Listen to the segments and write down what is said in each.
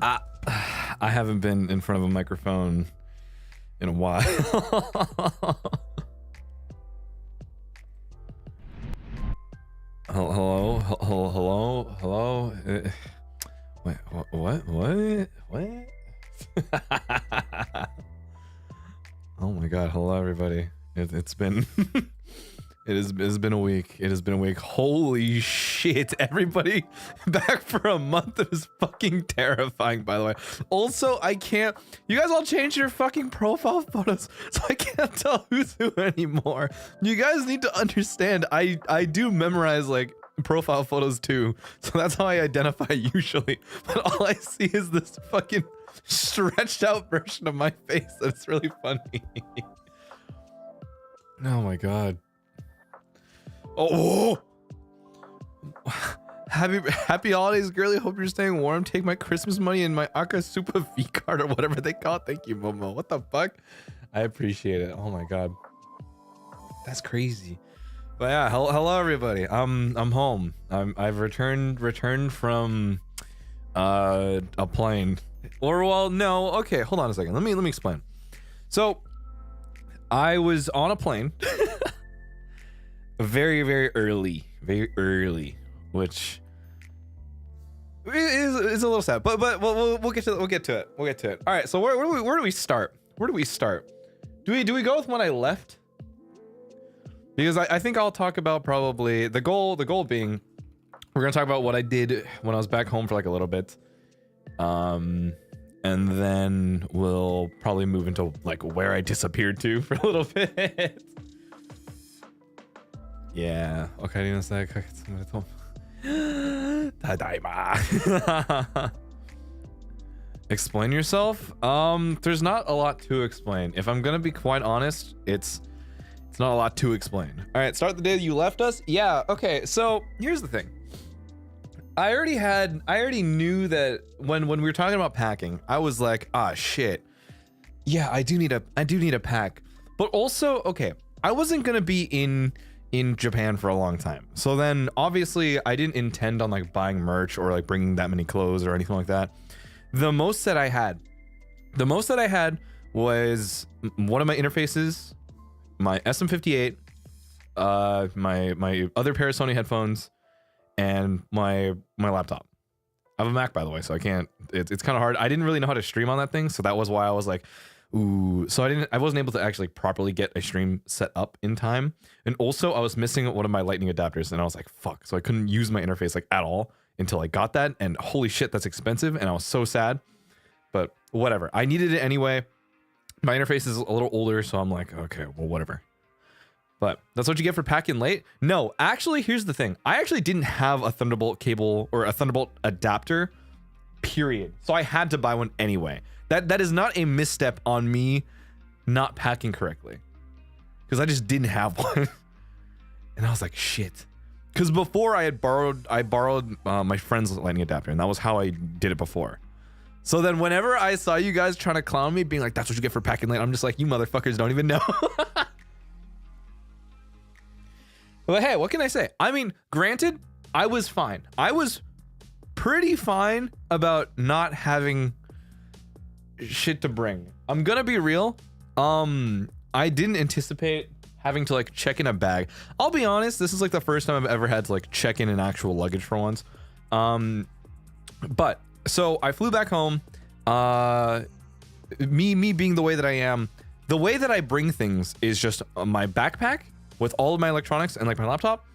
I haven't been in front of a microphone in a while. Hello. Wait, what? Oh my God! Hello, everybody. It's been it has been a week. It has been a week. Holy shit! Everybody back for a month. It was fucking terrifying. By the way. Also, I can't. You guys all changed your fucking profile photos, so I can't tell who's who anymore. You guys need to understand. I do memorize like profile photos too, so that's how I identify usually. But all I see is this fucking stretched out version of my face. That's really funny. Oh my God. Oh, happy holidays, girly. Hope you're staying warm. Take my Christmas money and my Akasupa V card or whatever they call it. Thank you, Momo. What the fuck? I appreciate it. Oh my God, that's crazy. But yeah, hello everybody. I'm home. I've returned from a plane. Or well, no. Okay, hold on a second. Let me explain. So I was on a plane. very early, which is a little sad, but we'll get to it. All right, so where do we start? Do we go with when I left? Because I think I'll talk about probably the goal being we're gonna talk about what I did when I was back home for like a little bit, and then we'll probably move into like where I disappeared to for a little bit. Yeah. Okay. Explain yourself. There's not a lot to explain. If I'm gonna be quite honest, it's not a lot to explain. All right. Start the day that you left us. Yeah. Okay. So here's the thing. I already knew that when we were talking about packing, I was like, ah, shit. Yeah, I do need a pack. But also, okay, I wasn't gonna be in Japan for a long time. So then obviously I didn't intend on like buying merch or like bringing that many clothes or anything like that. The most that I had was one of my interfaces, my SM58, my other pair of Sony headphones, and my laptop. I have a Mac, by the way, so I can't, it's kind of hard. I didn't really know how to stream on that thing, so that was why I was like, ooh. So I wasn't able to actually properly get a stream set up in time. And also I was missing one of my lightning adapters, and I was like, fuck. So I couldn't use my interface like at all until I got that, and holy shit, that's expensive, and I was so sad. But whatever, I needed it anyway. My interface is a little older, so I'm like, okay, well, whatever. But that's what you get for packing late. No, actually, here's the thing. I actually didn't have a Thunderbolt cable or a Thunderbolt adapter, period. So I had to buy one anyway. That is not a misstep on me not packing correctly, because I just didn't have one. And I was like, shit. Because before I borrowed my friend's lightning adapter, and that was how I did it before. So then whenever I saw you guys trying to clown me, being like, that's what you get for packing late, I'm just like, you motherfuckers don't even know. But hey, what can I say? I mean, granted, I was fine. I was pretty fine about not having shit to bring. I'm gonna be real. I didn't anticipate having to like check in a bag. I'll be honest, this is like the first time I've ever had to like check in an actual luggage for once. But so I flew back home. Me being the way that I am, the way that I bring things is just my backpack with all of my electronics and like my laptop,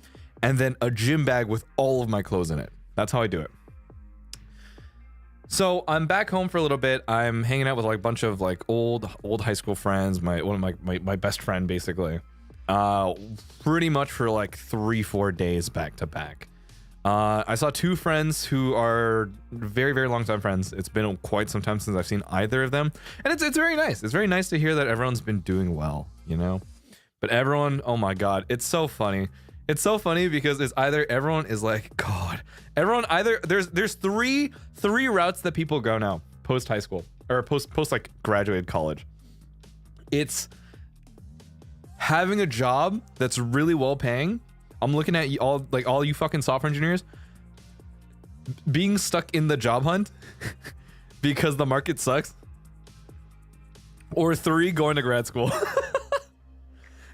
and then a gym bag with all of my clothes in it. That's how I do it. So I'm back home for a little bit. I'm hanging out with like a bunch of like old high school friends. One of my best friend basically. Pretty much for like 3-4 days back to back. I saw two friends who are very long time friends. It's been quite some time since I've seen either of them, and it's very nice. It's very nice to hear that everyone's been doing well, you know. But everyone, oh my God, it's so funny. It's so funny because it's either everyone is like, God, everyone either there's three routes that people go now post high school or post like graduated college. It's having a job that's really well paying. I'm looking at all you fucking software engineers being stuck in the job hunt because the market sucks. Or 3, going to grad school.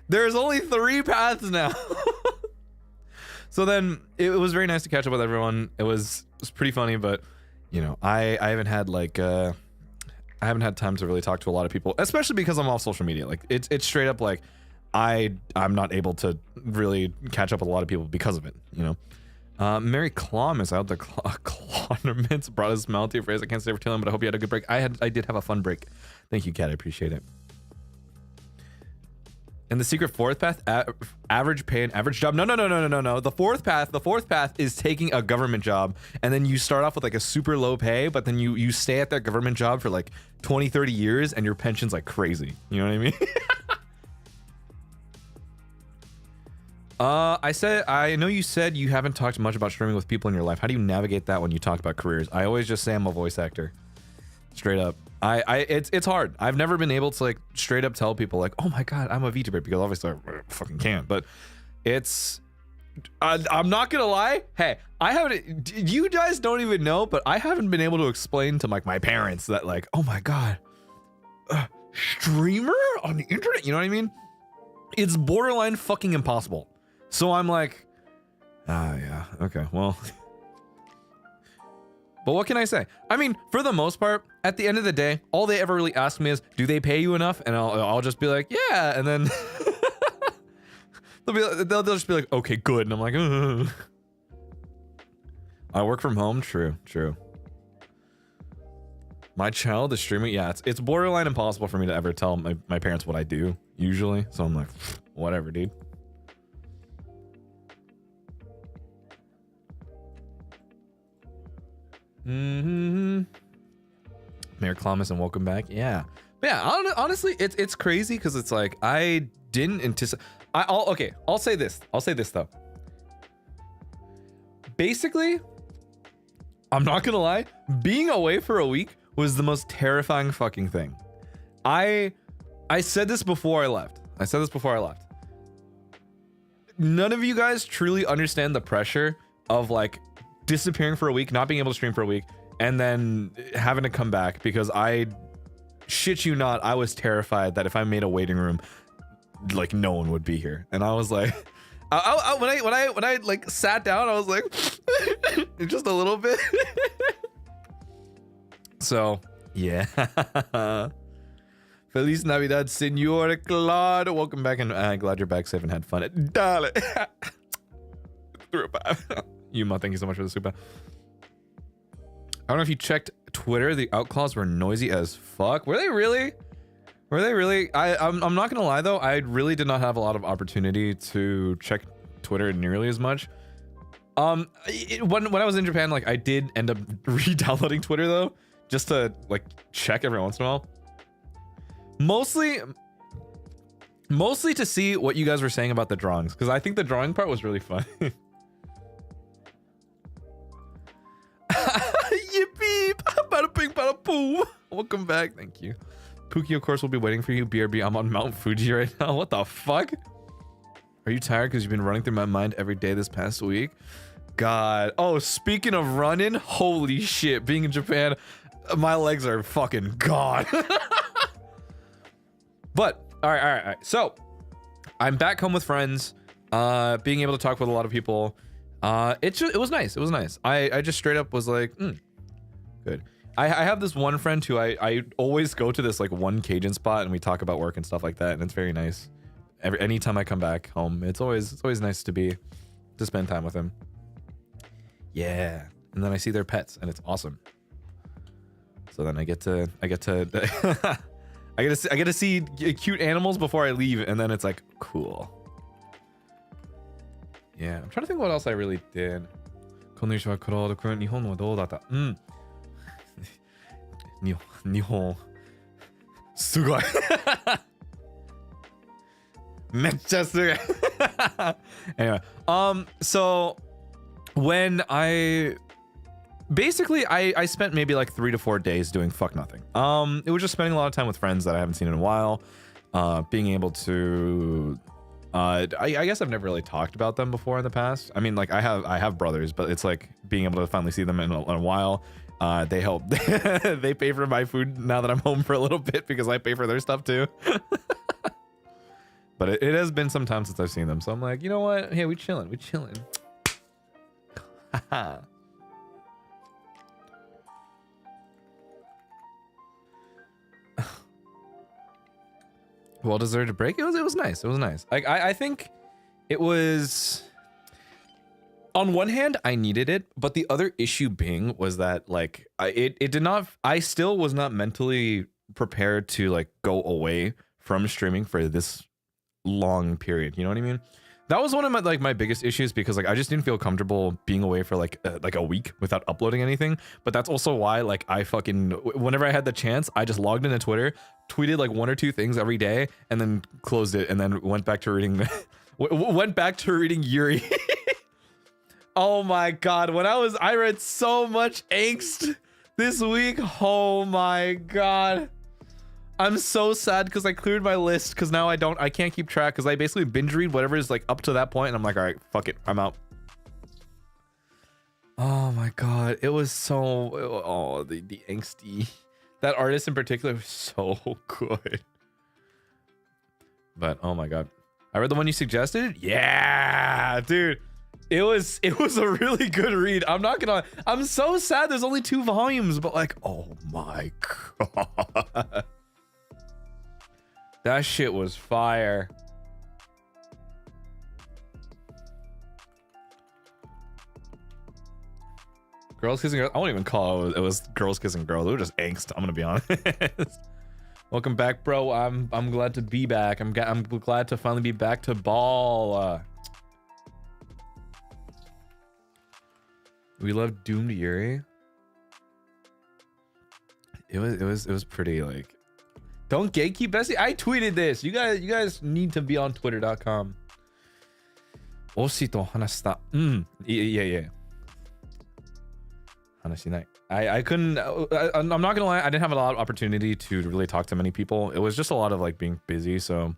There's only 3 paths now. So then it was very nice to catch up with everyone. It was pretty funny, but you know, I haven't had like I haven't had time to really talk to a lot of people, especially because I'm off social media. Like it's straight up like I'm not able to really catch up with a lot of people because of it, you know. Mary Klom is out the Clawderments brought a smile to your face. I can't say for too long, but I hope you had a good break. I did have a fun break. Thank you, Kat. I appreciate it. And the secret 4th path, average pay and average job. No. The 4th path is taking a government job, and then you start off with like a super low pay, but then you stay at that government job for like 20, 30 years, and your pension's like crazy. You know what I mean? I know you said you haven't talked much about streaming with people in your life. How do you navigate that when you talk about careers? I always just say I'm a voice actor. Straight up. It's hard. I've never been able to like straight up tell people like, oh my god, I'm a VTuber, because obviously I fucking can't. But it's I'm not gonna lie. Hey, I haven't. You guys don't even know, but I haven't been able to explain to like my parents that like, oh my god, streamer on the internet. You know what I mean? It's borderline fucking impossible. So I'm like, yeah, okay, well. But what can I say? I mean, for the most part, at the end of the day, all they ever really ask me is, do they pay you enough? And I'll just be like, yeah. And then they'll just be like, okay, good. And I'm like, ugh. I work from home. True. My child is streaming. Yeah, it's borderline impossible for me to ever tell my parents what I do usually. So I'm like, whatever, dude. Mayor Klamas, and welcome back. Yeah, but yeah. Honestly, it's crazy because it's like I didn't anticipate. I'll say this. I'll say this though. Basically, I'm not gonna lie. Being away for a week was the most terrifying fucking thing. I said this before I left. None of you guys truly understand the pressure of like disappearing for a week, not being able to stream for a week, and then having to come back, because I shit you not, I was terrified that if I made a waiting room, like no one would be here. And I was like, when I like sat down, I was like, just a little bit. So yeah. Feliz Navidad, Senor Claude. Welcome back, and glad you're back safe and had fun. Dale. Yuma, thank you so much for the super. I don't know if you checked Twitter. The OUTCLAWS were noisy as fuck. Were they really? I'm not gonna lie though. I really did not have a lot of opportunity to check Twitter nearly as much. When I was in Japan, like I did end up re-downloading Twitter though, just to like check every once in a while. Mostly to see what you guys were saying about the drawings, because I think the drawing part was really fun. Yippee! Bada ping, bada boom! Welcome back, thank you. Pookie, of course, will be waiting for you. BRB, I'm on Mount Fuji right now. What the fuck? Are you tired because you've been running through my mind every day this past week? God. Oh, speaking of running, holy shit. Being in Japan, my legs are fucking gone. But, all right. So, I'm back home with friends. Being able to talk with a lot of people. It was nice. I just straight up was like, good. I have this one friend who I always go to this like one Cajun spot, and we talk about work and stuff like that, and it's very nice. Anytime I come back home, it's always nice to spend time with him. Yeah, and then I see their pets, and it's awesome. So then I get to I get to see cute animals before I leave, and then it's like cool. Yeah, I'm trying to think what else I really did. Konnichiwa, Claude-kun. Nihon wa dou datta? Nihon. Sugoi. Meccha sugoi. Anyway, so when I spent maybe like 3 to 4 days doing fuck nothing. It was just spending a lot of time with friends that I haven't seen in a while. Being able to I guess I've never really talked about them before in the past. I mean, like I have brothers, but it's like being able to finally see them in a while, They help. They pay for my food now that I'm home for a little bit because I pay for their stuff too. But it has been some time since I've seen them, so I'm like, you know what? Hey, we chilling. We chilling. Well deserved break. It was nice. It was nice. Like I think it was. On one hand, I needed it, but the other issue being was that like it did not. I still was not mentally prepared to like go away from streaming for this long period. You know what I mean? That was one of my biggest issues because like I just didn't feel comfortable being away for like a week without uploading anything. But that's also why like I fucking whenever I had the chance, I just logged into Twitter, tweeted like 1 or 2 things every day, and then closed it, and then went back to reading Yuri. Oh my god, when I read so much angst this week. Oh my god. I'm so sad because I cleared my list because now I can't keep track because I basically binge read whatever is like up to that point and I'm like, all right, fuck it, I'm out. Oh my god, it was so the angsty. That artist in particular was so good. But oh my god. I read the one you suggested? Yeah, dude. It was a really good read. I'm not gonna. I'm so sad. There's only 2 volumes, but like, oh my god, that shit was fire. Girls kissing girls. I won't even call it. It was girls kissing girls. It was just angst. I'm gonna be honest. Welcome back, bro. I'm glad to be back. I'm glad to finally be back to ball. We love Doomed Yuri. It was pretty like. Don't gatekeep, Bessie. I tweeted this. You guys need to be on twitter.com. Oshito hanashita. Yeah. Hanashinai. I couldn't. I'm not gonna lie. I didn't have a lot of opportunity to really talk to many people. It was just a lot of like being busy. So,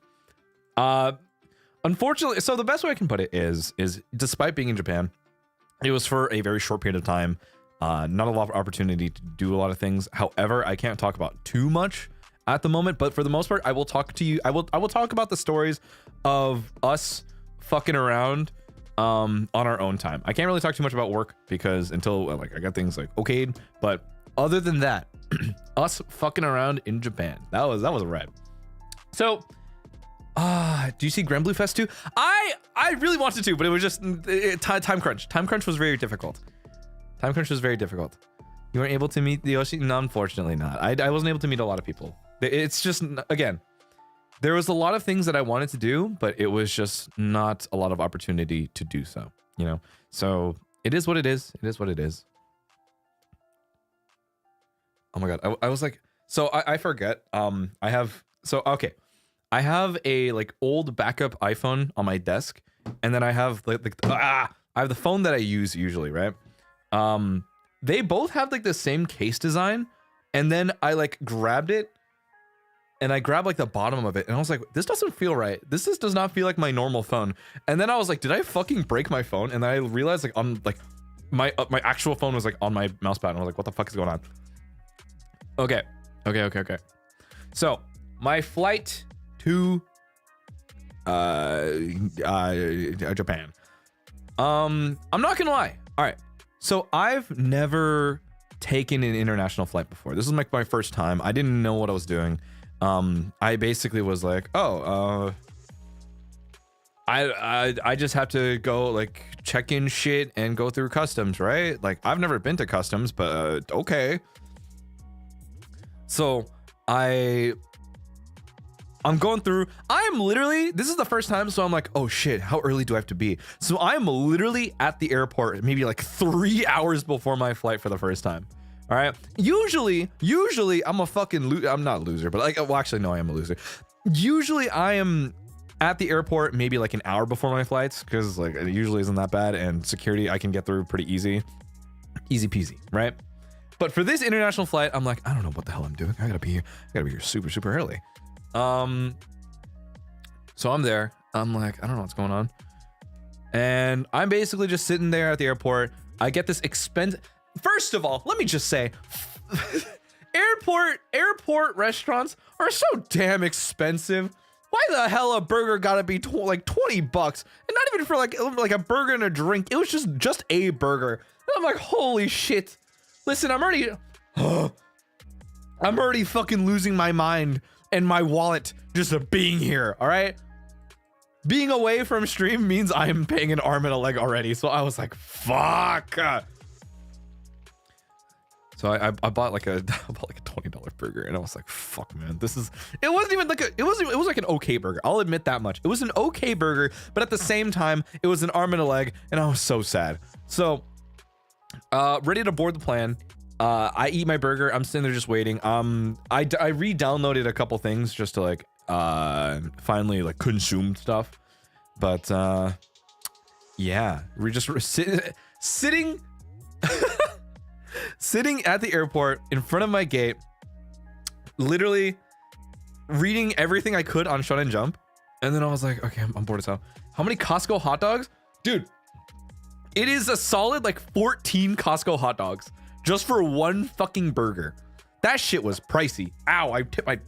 unfortunately, so the best way I can put it is despite being in Japan, it was for a very short period of time. Not a lot of opportunity to do a lot of things. However, I can't talk about too much at the moment, but for the most part, I will talk to you. I will talk about the stories of us fucking around on our own time. I can't really talk too much about work because until like I got things like okayed, but other than that, us fucking around in Japan. That was a ride. So do you see Granblue Fest 2? I really wanted to, but it was just time crunch. Time crunch was very difficult. Time crunch was very difficult. You weren't able to meet the Yoshi? No, unfortunately not. I wasn't able to meet a lot of people. It's just, again, there was a lot of things that I wanted to do, but it was just not a lot of opportunity to do so, you know? So it is what it is. It is what it is. Oh my God. I was like, so I forget. Okay. I have a like old backup iPhone on my desk, and then I have I have the phone that I use usually, right? They both have like the same case design, and then I like grabbed it, and I grabbed like the bottom of it, and I was like, this doesn't feel right. This does not feel like my normal phone. And then I was like, did I fucking break my phone? And then I realized like on like my actual phone was like on my mouse pad, and I was like, what the fuck is going on? Okay. So my flight to Japan. I'm not gonna lie. All right. So I've never taken an international flight before. This is like my first time. I didn't know what I was doing. I basically was like, oh, I just have to go like check in shit and go through customs, right? Like I've never been to customs, but okay. So I'm going through, this is the first time, so I'm like, oh shit, how early do I have to be? So I'm literally at the airport maybe like 3 hours before my flight for the first time. All right. Usually I'm a fucking I'm not a loser, but like, well, actually, no, I am a loser. Usually I am at the airport maybe like an hour before my flights because like it usually isn't that bad, and security I can get through pretty easy peasy, right? But for this international flight, I'm like, I don't know what the hell I'm doing. I gotta be here super early. So I'm there. I'm like, I don't know what's going on. And I'm basically just sitting there at the airport. I get this first of all, let me just say, airport restaurants are so damn expensive. Why the hell a burger gotta be like 20 bucks? And not even for like a burger and a drink. It was just a burger. And I'm like, holy shit. Listen, I'm already fucking losing my mind and my wallet just being here, all right? Being away from stream means I am paying an arm and a leg already. So I was like, fuck. So I bought like a $20 burger, and I was like, fuck, man, it wasn't even like it was like an okay burger. I'll admit that much. It was an okay burger, but at the same time, it was an arm and a leg, and I was so sad. So ready to board the plane. I eat my burger. I'm sitting there just waiting. I re-downloaded a couple things just to like finally like consume stuff. But yeah, we're just sitting sitting at the airport in front of my gate, literally reading everything I could on Shonen Jump. And then I was like, okay, I'm bored as hell. How many Costco hot dogs? Dude, it is a solid like 14 Costco hot dogs just for one fucking burger. That shit was pricey. Ow, I tipped my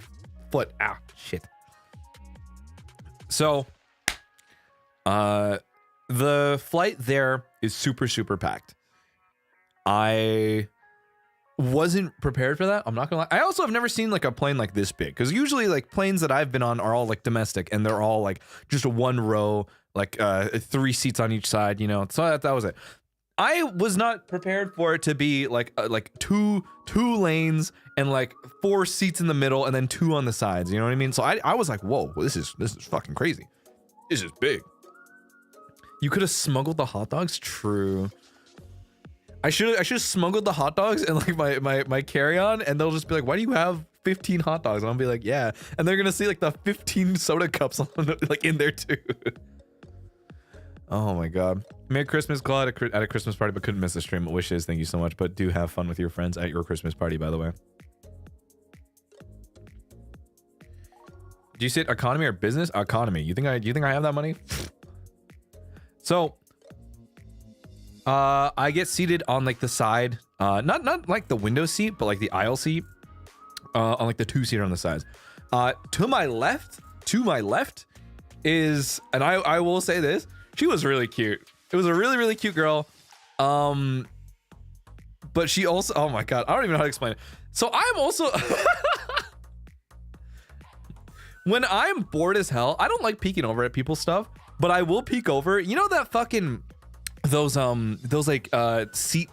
foot. Ow, shit. So, the flight there is super packed. I wasn't prepared for that. I'm not gonna lie. I also have never seen like a plane like this big, because usually like planes that I've been on are all like domestic, and they're all like just a one row, like 3 seats on each side, you know. So that was it. I was not prepared for it to be like two lanes and like 4 seats in the middle and then 2 on the sides. You know what I mean? So I was like, whoa, this is fucking crazy. This is big. You could have smuggled the hot dogs. True. I should have smuggled the hot dogs and like my carry-on, and they'll just be like, why do you have 15 hot dogs? And I'll be like, yeah. And they're gonna see like the 15 soda cups on like in there too. Oh my god. Merry Christmas, Claude, at a Christmas party, but couldn't miss the stream. Wishes, thank you so much. But do have fun with your friends at your Christmas party, by the way. Do you sit economy or business? Economy. You think I have that money? So I get seated on like the side, not like the window seat, but like the aisle seat, on like the 2-seater on the sides. To my left is, and I will say this, she was really cute. It was a really cute girl. But she also, oh my god, I don't even know how to explain it. So I'm also when I'm bored as hell, I don't like peeking over at people's stuff, but I will peek over. You know that fucking those like seat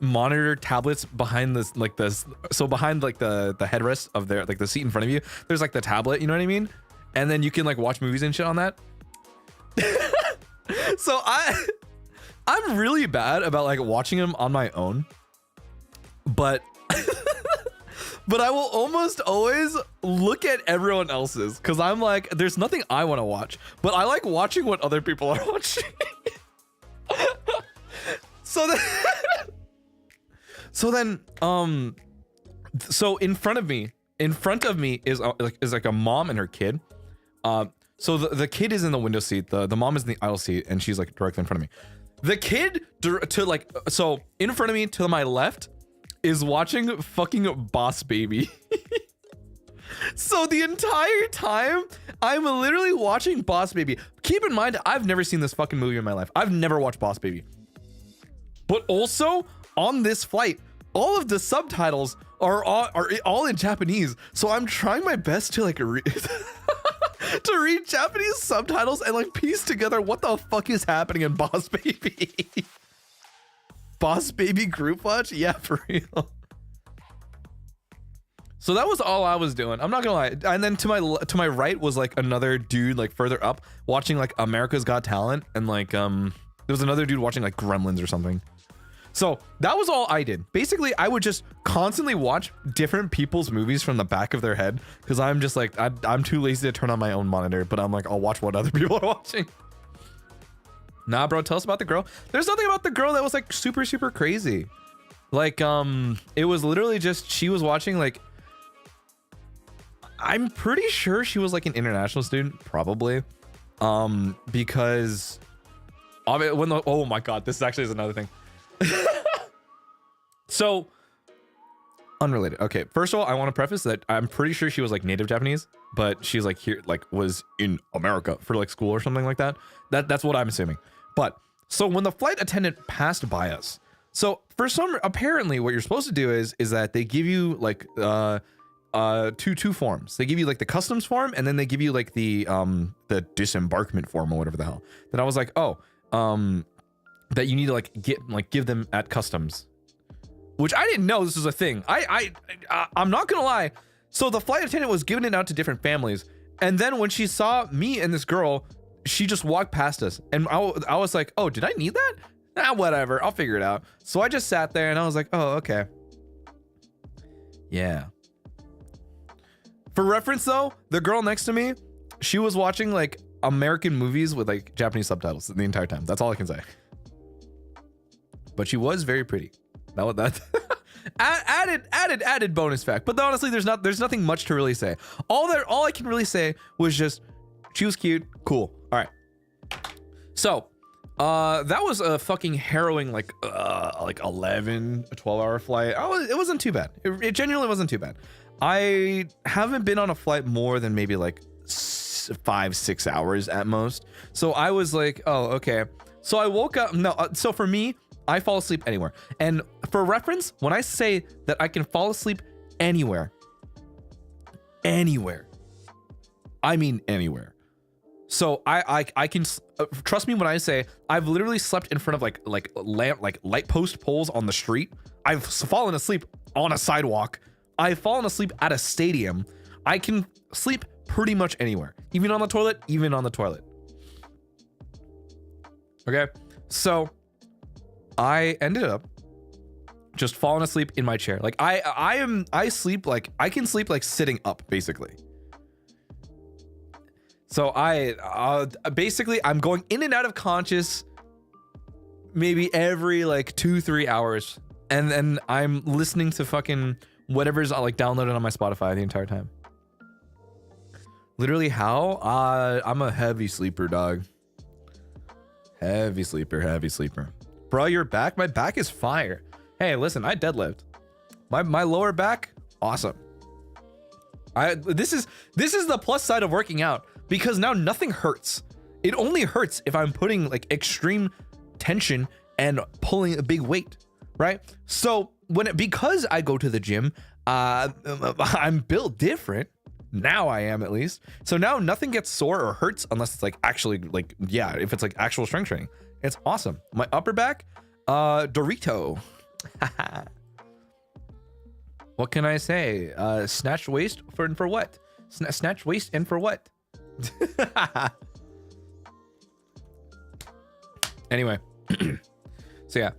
monitor tablets behind this, like this, so behind like the headrest of their, like the seat in front of you, there's like the tablet, you know what I mean? And then you can like watch movies and shit on that. So I'm really bad about like watching them on my own, but but I will almost always look at everyone else's, because I'm like, there's nothing I want to watch, but I like watching what other people are watching. So then so in front of me is like a mom and her kid. So the kid is in the window seat, the mom is in the aisle seat, and she's like directly in front of me. The kid to like, so in front of me to my left is watching fucking Boss Baby. So the entire time I'm literally watching Boss Baby. Keep in mind, I've never seen this fucking movie in my life. I've never watched Boss Baby. But also on this flight, all of the subtitles are all in Japanese. So I'm trying my best to like to read Japanese subtitles and like piece together what the fuck is happening in Boss Baby. Boss Baby group watch? Yeah, for real. So that was all I was doing. I'm not gonna lie. And then to my right was like another dude like further up watching like America's Got Talent, and like there was another dude watching like Gremlins or something. So that was all I did. Basically, I would just constantly watch different people's movies from the back of their head, because I'm just like, I'm too lazy to turn on my own monitor, but I'm like, I'll watch what other people are watching. Nah, bro, tell us about the girl. There's nothing about the girl that was like super crazy. Like, it was literally just, she was watching like, I'm pretty sure she was like an international student, probably. Because, oh my God, this actually is another thing. So unrelated. Okay, first of all, I want to preface that I'm pretty sure she was like native Japanese, but she's like here, like was in America for like school or something like that. That's what I'm assuming. But so when the flight attendant passed by us, so for some, apparently what you're supposed to do is that they give you like two forms. They give you like the customs form, and then they give you like the disembarkment form or whatever the hell. Then I was like, oh, that you need to like give them at customs, which I didn't know this was a thing. I'm not gonna lie. So the flight attendant was giving it out to different families, and then when she saw me and this girl, she just walked past us, and I was like, oh, did I need that? Ah, whatever, I'll figure it out. So I just sat there and I was like, oh, okay. Yeah. For reference though, the girl next to me, she was watching like American movies with like Japanese subtitles the entire time. That's all I can say. But she was very pretty. That added bonus fact. But honestly, there's nothing much to really say. All I can really say was just she was cute, cool. All right. So that was a fucking harrowing like 11, 12-hour flight. It wasn't too bad. It genuinely wasn't too bad. I haven't been on a flight more than maybe like 5-6 hours at most. So I was like, oh, okay. So I woke up. No, so for me, I fall asleep anywhere. And for reference, when I say that I can fall asleep anywhere, I mean anywhere. So I can trust me when I say I've literally slept in front of like light post poles on the street. I've fallen asleep on a sidewalk. I've fallen asleep at a stadium. I can sleep pretty much anywhere, even on the toilet. Okay, so I ended up just falling asleep in my chair. Like I sleep like I can sleep like sitting up basically. So basically I'm going in and out of conscious maybe every like 2-3 hours, and then I'm listening to fucking whatever's like downloaded on my Spotify the entire time. Literally how? I'm a heavy sleeper, dog. Heavy sleeper. Bro, your back? My back is fire. Hey, listen, I deadlift. My lower back, awesome. This is the plus side of working out, because now nothing hurts. It only hurts if I'm putting like extreme tension and pulling a big weight, right? So because I go to the gym, I'm built different. Now I am, at least. So now nothing gets sore or hurts unless it's like actually like, yeah, if it's like actual strength training. It's awesome. My upper back, Dorito. What can I say? Snatch waist for what? Snatch waist and for what? Anyway. So yeah.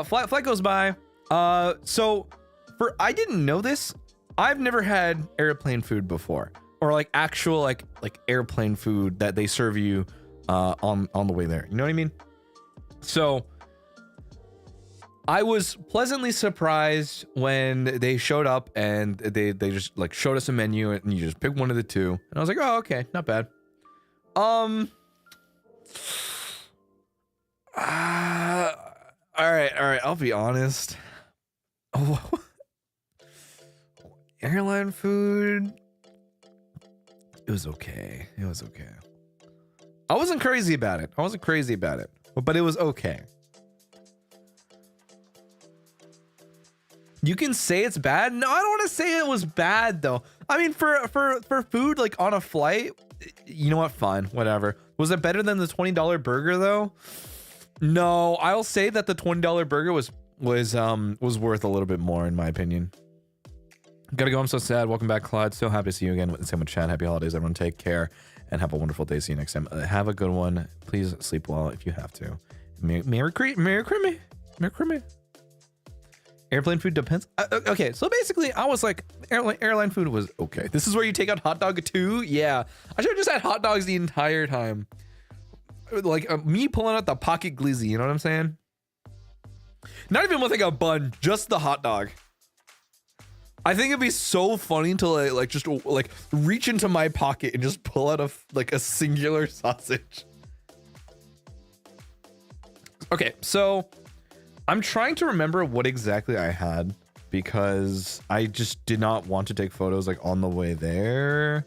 Flight goes by. So I didn't know this. I've never had airplane food before, or like actual like airplane food that they serve you on the way there. You know what I mean? So I was pleasantly surprised when they showed up and they just like showed us a menu and you just pick one of the two. And I was like, oh, okay, not bad. All right. I'll be honest. Airline food. It was okay. I wasn't crazy about it. But it was okay. You can say it's bad. No, I don't want to say it was bad though. I mean, for food like on a flight, you know what? Fine, whatever. Was it better than the $20 burger though? No, I'll say that the $20 burger was worth a little bit more in my opinion. Gotta go. I'm so sad. Welcome back, Claude. So happy to see you again. Same with chat. Happy holidays, everyone. Take care and have a wonderful day. See you next time. Have a good one. Please sleep well if you have to. Merry Christmas. Airplane food depends. Okay, so basically, I was like, airline food was okay. This is where you take out hot dog too. Yeah, I should have just had hot dogs the entire time. Like me pulling out the pocket glizzy. You know what I'm saying? Not even with like a bun, just the hot dog. I think it'd be so funny to like just like reach into my pocket and just pull out a singular sausage. Okay, so I'm trying to remember what exactly I had because I just did not want to take photos like on the way there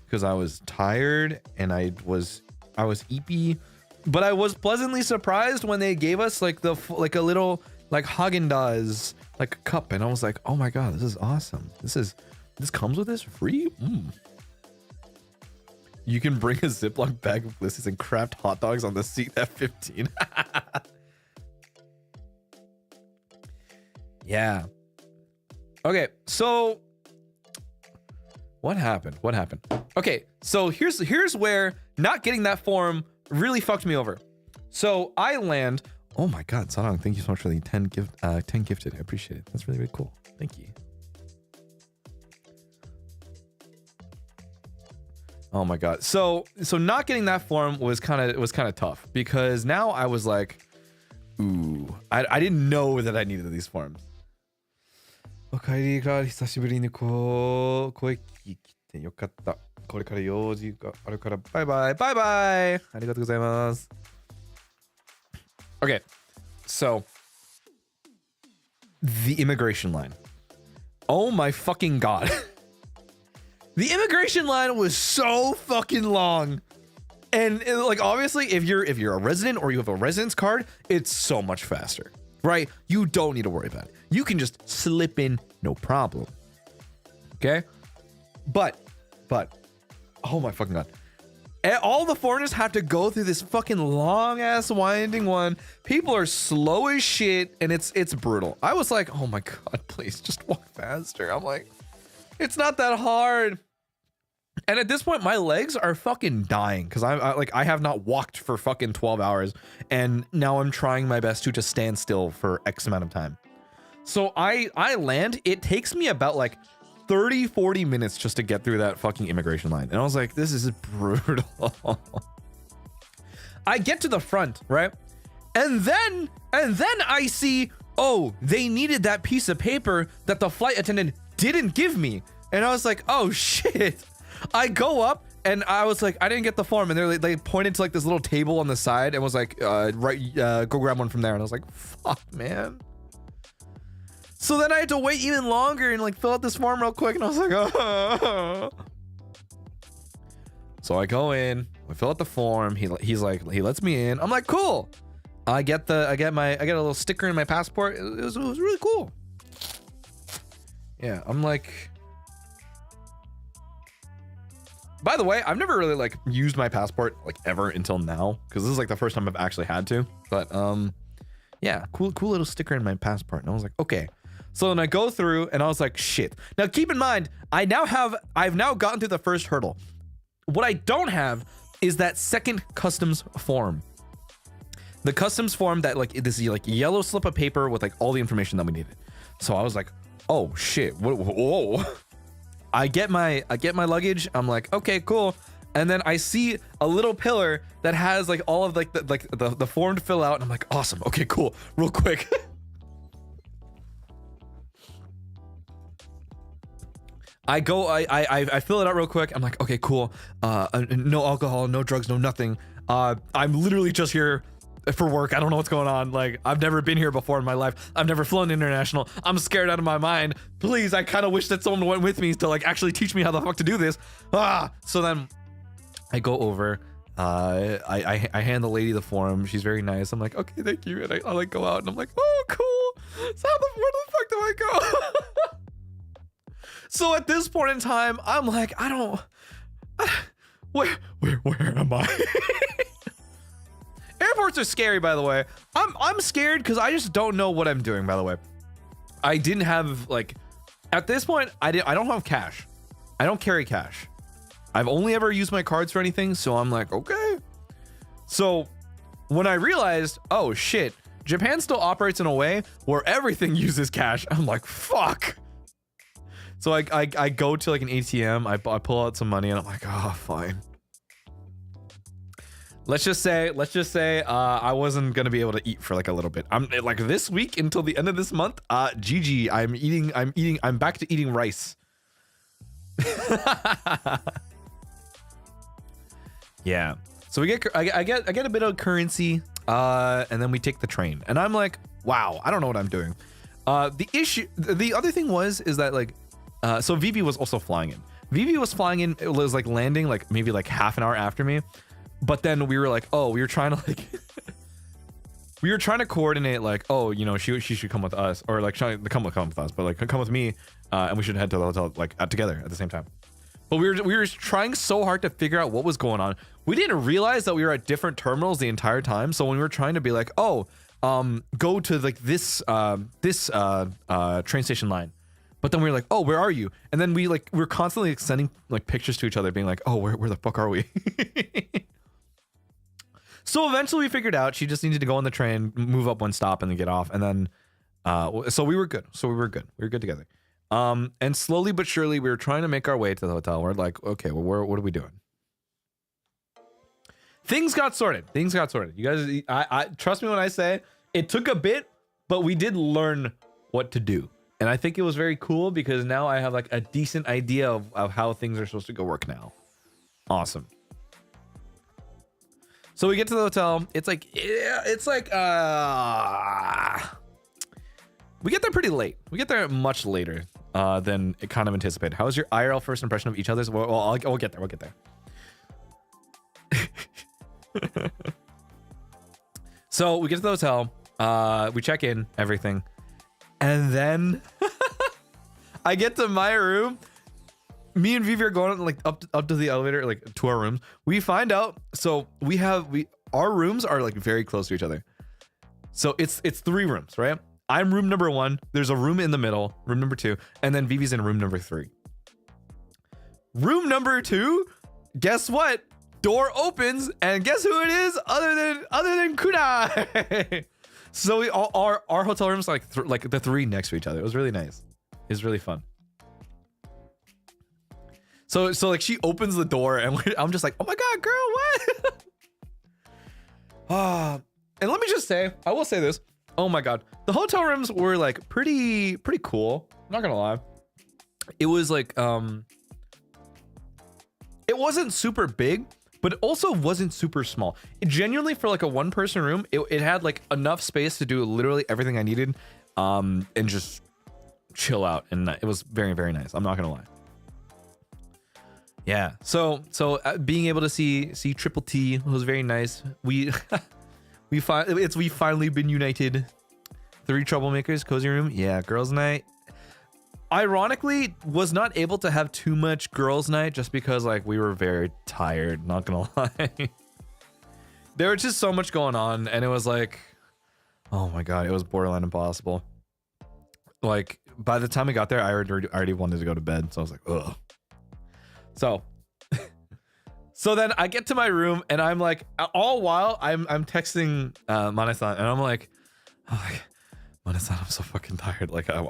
because I was tired and I was eepy, but I was pleasantly surprised when they gave us like a little like Haagen-Dazs like cup, and I was like, oh my god, this is awesome. This comes with this free. You can bring a Ziploc bag of Glistens and craft hot dogs on the seat at 15. Yeah. Okay, so what happened? Okay, so here's where not getting that form really fucked me over. So I land. Oh my god, Sarang, thank you so much for the 10 gifted. I appreciate it. That's really, really cool. Thank you. Oh my god. So not getting that form was kind of tough because now I was like, ooh, I didn't know that I needed these forms. おかえりが久しぶりに声聞いてよかった。これから用事があるからバイバイバイバイ。ありがとうございます。Okay, so the immigration line. Oh my fucking god. The immigration line was so fucking long. And like obviously if you're a resident or you have a residence card, it's so much faster. Right? You don't need to worry about it. You can just slip in, no problem. Okay? But oh my fucking god. All the foreigners have to go through this fucking long ass winding one. People are slow as shit and it's brutal. I was like, oh my god, please just walk faster. I'm like, it's not that hard. And at this point, my legs are fucking dying because I have not walked for fucking 12 hours, and now I'm trying my best to just stand still for X amount of time. So I land. It takes me about like 30-40 minutes just to get through that fucking immigration line, and I was like, this is brutal. I get to the front, right, and then I see, oh, they needed that piece of paper that the flight attendant didn't give me, and I was like, oh shit. I go up and I was like, I didn't get the form, and they pointed to like this little table on the side and was like, go grab one from there. And I was like, fuck, man. So then I had to wait even longer and like fill out this form real quick, and I was like, oh. So I go in, I fill out the form. He's like, he lets me in. I'm like, cool. I get a little sticker in my passport. It was really cool. Yeah, I'm like. By the way, I've never really like used my passport like ever until now, because this is like the first time I've actually had to. But yeah, cool little sticker in my passport. And I was like, okay. So then I go through and I was like, shit. Now keep in mind, I've now gotten through the first hurdle. What I don't have is that second customs form. The customs form that like this like yellow slip of paper with like all the information that we needed. So I was like, oh shit, whoa. I get my luggage. I'm like, okay, cool. And then I see a little pillar that has like all of like the form to fill out. And I'm like, awesome. Okay, cool. Real quick. I fill it out real quick. I'm like, okay, cool. No alcohol, no drugs, no nothing. I'm literally just here for work. I don't know what's going on. Like, I've never been here before in my life. I've never flown international. I'm scared out of my mind. Please, I kind of wish that someone went with me to like actually teach me how the fuck to do this. So then I go over. I hand the lady the form. She's very nice. I'm like, okay, thank you. And I like go out and I'm like, oh, cool. So where the fuck do I go? So at this point in time, I'm like, where am I? Airports are scary, by the way. I'm scared because I just don't know what I'm doing, by the way. I didn't have like, at this point, I don't have cash. I don't carry cash. I've only ever used my cards for anything, so I'm like, okay. So when I realized, oh shit, Japan still operates in a way where everything uses cash, I'm like, fuck. So I go to like an ATM, I pull out some money, and I'm like, oh, fine. Let's just say I wasn't gonna be able to eat for like a little bit. I'm like this week until the end of this month. GG. I'm back to eating rice. Yeah. So I get a bit of currency, and then we take the train. And I'm like, Wow, I don't know what I'm doing. The other thing is that like, so Vivi was also flying in. Vivi was flying in. It was like landing like maybe like half an hour after me, but then we were like, oh, we were trying to like, we were trying to coordinate like, oh, you know, she should come with us, or like trying to come with us, but like come with me, and we should head to the hotel like together at the same time. But we were trying so hard to figure out what was going on. We didn't realize that we were at different terminals the entire time. So when we were trying to be like, oh, go to like this train station line, but then we were like, oh, where are you? And then we're constantly sending like pictures to each other, being like, oh, where the fuck are we? So eventually we figured out she just needed to go on the train, move up one stop, and then get off. And then, so we were good. We were good together. And slowly but surely we were trying to make our way to the hotel. We're like, okay, well, what are we doing? Things got sorted. You guys, I trust me when I say it took a bit, but we did learn what to do. And I think it was very cool because now I have like a decent idea of how things are supposed to go work now. Awesome. So we get to the hotel. It's like, we get there pretty late. We get there much later than it kind of anticipated. How was your IRL first impression of each other's? Well, we'll get there. We'll get there. So we get to the hotel. We check in, everything. And then I get to my room. Me and Vivi are going like up to the elevator, like to our rooms. We find out, so our rooms are like very close to each other. So it's 3 rooms, right? I'm room number 1. There's a room in the middle, room number 2, and then Vivi's in room number 3. Room number 2, guess what? Door opens, and guess who it is? Other than Kunai. So we all our hotel rooms like the 3 next to each other. It was really nice. It was really fun. So like she opens the door and I'm just like, oh my god, girl, what? And let me just say, I will say this. Oh my god, the hotel rooms were like pretty cool. I'm not gonna lie. It was like it wasn't super big, but it also wasn't super small. It genuinely, for like a 1-person room, it had like enough space to do literally everything I needed, and just chill out. And it was very, very nice. I'm not gonna lie. Yeah. So being able to see Triple T was very nice. We finally been united. 3 troublemakers, cozy room. Yeah, girls' night. Ironically, was not able to have too much girls' night just because like we were very tired, not gonna lie. There was just so much going on, and it was like, oh my god, it was borderline impossible. Like by the time we got there, I already wanted to go to bed, so I was like, ugh. So then I get to my room, and I'm like, all while I'm texting Mane-san, and I'm like, Mane-san, I'm so fucking tired. Like I'm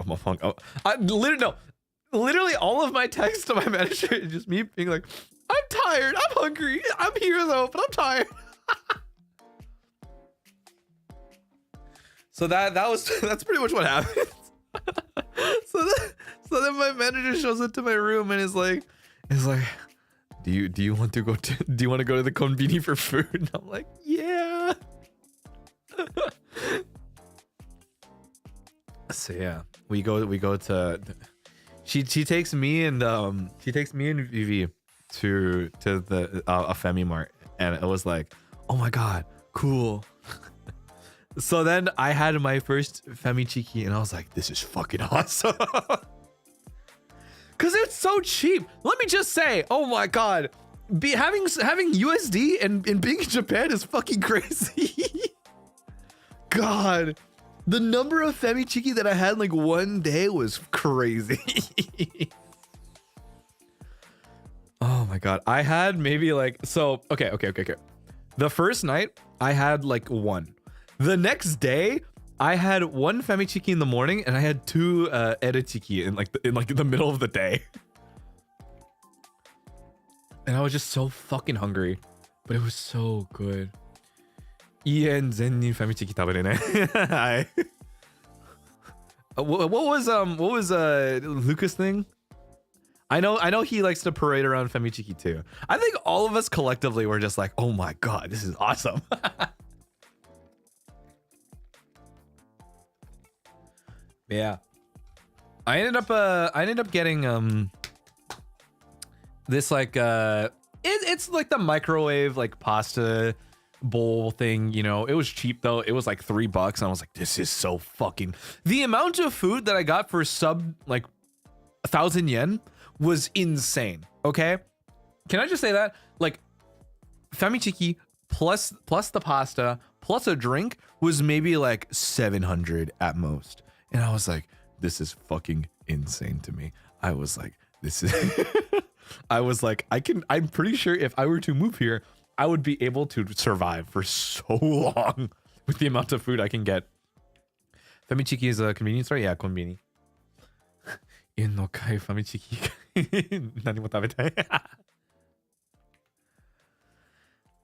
literally all of my texts to my manager is just me being like, I'm tired, I'm hungry, I'm here though, but I'm tired. So that's pretty much what happened. So then my manager shows up to my room and is like, do you want to go to the conveni for food? And I'm like, yeah. So yeah, we go to. She takes me and Vivi to the a Femi Mart, and it was like, oh my god, cool. So then I had my first Femi Chiki, and I was like, this is fucking awesome. Cause it's so cheap. Let me just say, oh my god, having USD and being in Japan is fucking crazy. God, the number of Femi Chiki that I had in like one day was crazy. Oh my god, I had maybe like, so okay. The first night I had like 1. The next day I had 1 Femi Chiki in the morning, and I had 2 Ere Chiki in the middle of the day. And I was just so fucking hungry, but it was so good. Ien zen ni Femi Chiki tabere ne. What was Lucas thing? I know he likes to parade around Femi Chiki too. I think all of us collectively were just like, oh my god, this is awesome. Yeah. I ended up getting this like it's like the microwave like pasta bowl thing, you know. It was cheap though. It was like $3 and I was like, this is so fucking, the amount of food that I got for sub like 1,000 yen was insane. Okay, can I just say that, like, famichiki plus the pasta plus a drink was maybe like 700 at most, and I was like, this is fucking insane to me. I was like, this is I was like, I'm pretty sure if I were to move here, I would be able to survive for so long with the amount of food I can get. Famichiki is a convenience store? Yeah, konbini. In no kai famichiki. Nani mo tabetai.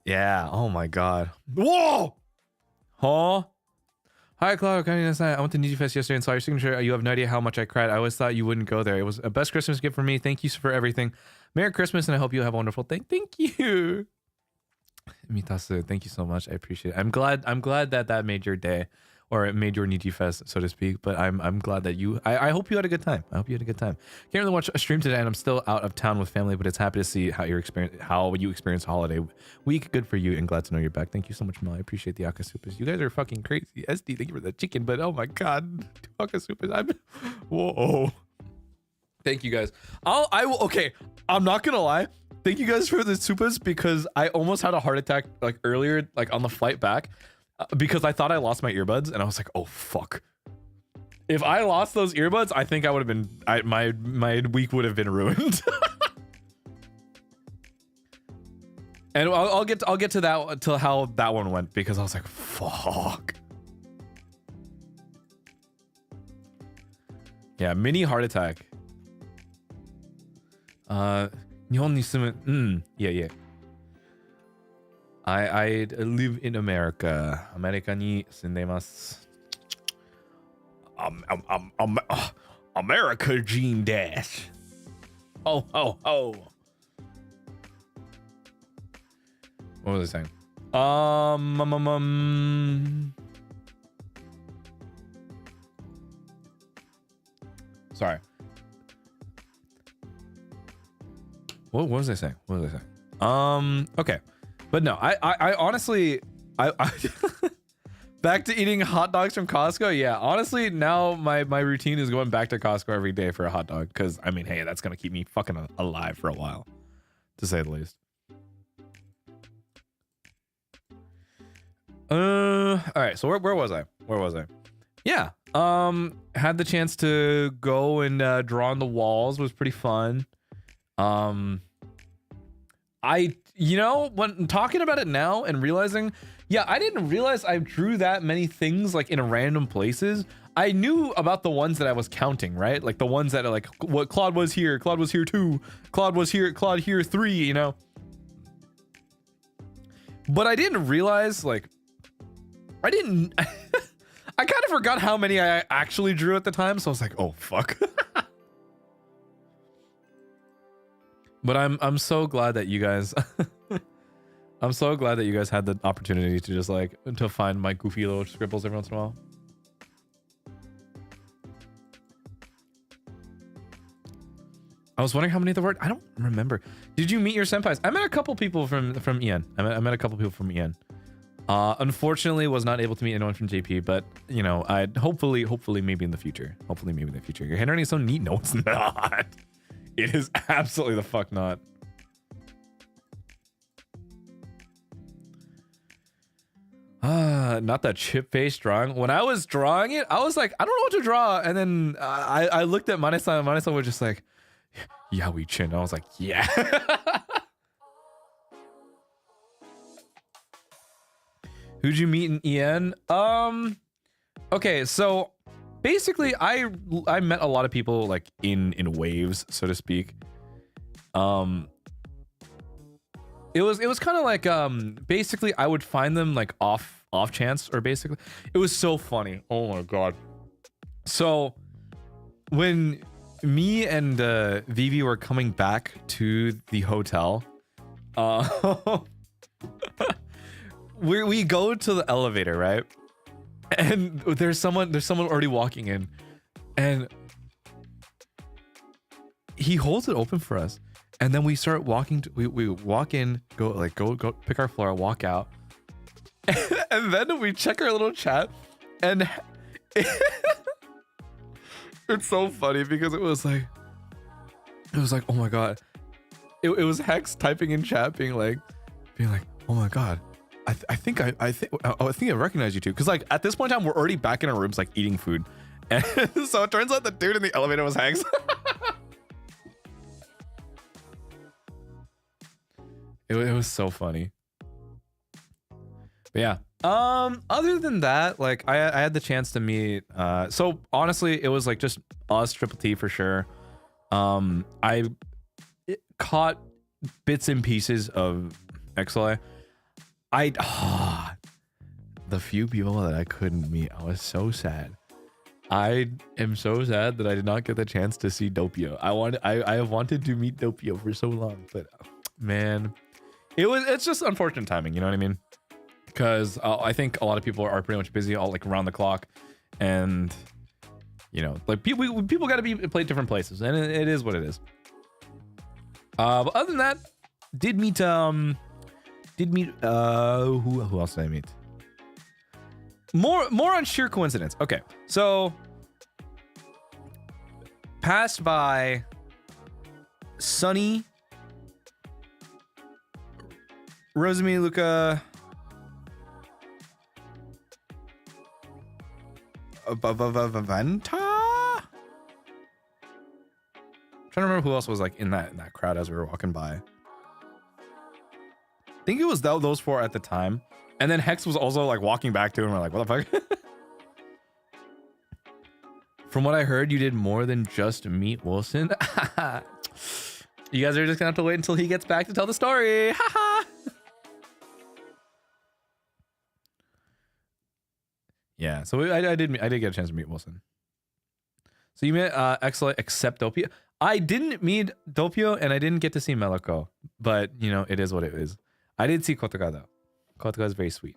Yeah, oh my god. Whoa! Huh? Hi, Claude. I went to NIJIFest yesterday and saw your signature. You have no idea how much I cried. I always thought you wouldn't go there. It was a best Christmas gift for me. Thank you for everything. Merry Christmas, and I hope you have a wonderful thing. Thank you. Mitasu, thank you so much. I appreciate it. I'm glad that made your day, or it made your NIJIFest, so to speak. But I'm glad that you. I hope you had a good time. I hope you had a good time. Can't really watch a stream today, and I'm still out of town with family. But it's happy to see how you experience holiday week. Good for you, and glad to know you're back. Thank you so much, Mel. I appreciate the akasupas. You guys are fucking crazy. SD, thank you for the chicken. But oh my god, 2 akasupas. Whoa. Thank you guys. I will. Okay, I'm not gonna lie. Thank you guys for the supas, because I almost had a heart attack like earlier, like on the flight back, because I thought I lost my earbuds, and I was like, oh fuck. If I lost those earbuds, I think I would have been, my week would have been ruined. And I'll get to that, to how that one went, because I was like, fuck. Yeah, mini heart attack. Yeah. I live in America. America ni sundemasu. America Gene Dash. Oh. What was I saying? Sorry. What was I saying? Okay. But no, I honestly, I back to eating hot dogs from Costco. Yeah, honestly, now my routine is going back to Costco every day for a hot dog, because I mean, hey, that's gonna keep me fucking alive for a while, to say the least. All right, so where was I? Yeah, had the chance to go and draw on the walls. Was pretty fun. You know, when talking about it now and realizing, yeah, I didn't realize I drew that many things like in random places. I knew about the ones that I was counting, right? Like the ones that are like, what, Claude was here 2, Claude was here, Claude here 3, you know? But I didn't realize, like, I kind of forgot how many I actually drew at the time. So I was like, oh, fuck. But I'm so glad that you guys I'm so glad that you guys had the opportunity to just like to find my goofy little scribbles every once in a while. I was wondering how many there were. I don't remember. Did you meet your senpais? I met a couple people from EN. I met a couple people from EN. Unfortunately, was not able to meet anyone from JP, but you know, I'd hopefully maybe in the future. Your handwriting is so neat. No, it's not. It is absolutely the fuck not. Not that chip face drawing. When I was drawing it, I was like, I don't know what to draw. And then I looked at Mane-san, and Mane-san was just like, Yaoi-chin. I was like, yeah. Who'd you meet in EN? Okay, so basically I met a lot of people like in waves, so to speak. It was kind of like basically I would find them like off chance, or basically it was so funny. Oh my god. So when me and Vivi were coming back to the hotel, we go to the elevator, right? And there's someone already walking in, And he holds it open for us. And then we start walking, we walk in, go pick our floor, walk out. And then we check our little chat, and it's so funny because it was like, oh my God. It was Hex typing in chat being like, oh my God. I think I recognize you two. Cause like at this point in time, we're already back in our rooms, like eating food. And so it turns out the dude in the elevator was Hex. It was so funny. But yeah. Other than that, like I had the chance to meet, so honestly, it was like just us, Triple T for sure. I caught bits and pieces of XLA. The few people that I couldn't meet, I was so sad. I am so sad that I did not get the chance to see Doppio. I have wanted to meet Doppio for so long, but man, it's just unfortunate timing, you know what I mean? Because I think a lot of people are pretty much busy all like around the clock, and you know, like people got to be play different places, and it is what it is. But other than that, did meet who else did I meet? More on sheer coincidence. Okay, so passed by Sunny, Rosemi, Luca, Vanta. Trying to remember who else was like in that crowd as we were walking by. I think it was those four at the time, and then Hex was also like walking back to him. We're like, what the fuck? From what I heard, you did more than just meet Wilson. You guys are just gonna have to wait until he gets back to tell the story. Haha. Yeah, so I did get a chance to meet Wilson. So you met Excellent except Doppio. I didn't meet Doppio, and I didn't get to see Meloko, but you know, it is what it is. I did see Kotoka though. Kotoka is very sweet.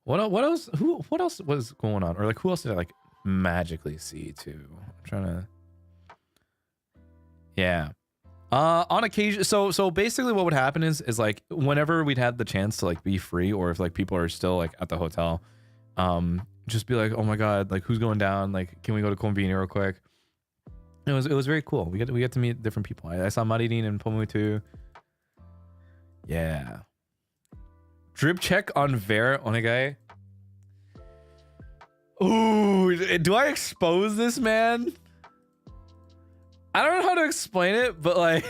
What else? What else was going on? Or like who else did I like magically see too? I'm trying to. Yeah. On occasion, so basically what would happen is like whenever we'd had the chance to like be free, or if like people are still like at the hotel, just be like, oh my God, like who's going down? Like, can we go to Konbini real quick? It was very cool. We get to meet different people. I saw Maridin and Pomu too. Yeah. Drip check on Ver Onegai. Ooh, do I expose this man? I don't know how to explain it, but like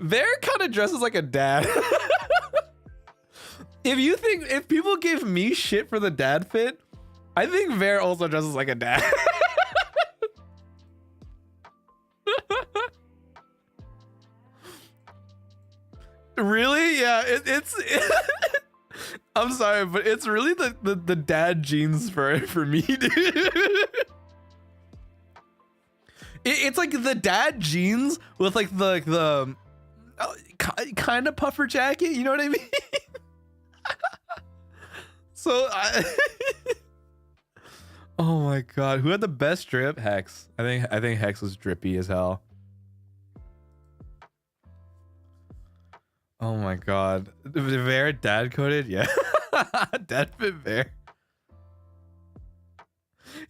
Ver kind of dresses like a dad. If people give me shit for the dad fit, I think Ver also dresses like a dad. Really? Yeah, it's I'm sorry, but it's really the dad jeans for me, dude. It's like the dad jeans with like the kind of puffer jacket, you know what I mean? So oh my God, who had the best drip? Hex. I think Hex was drippy as hell. Oh my God, Ver dad coded, yeah. Dad fit Ver.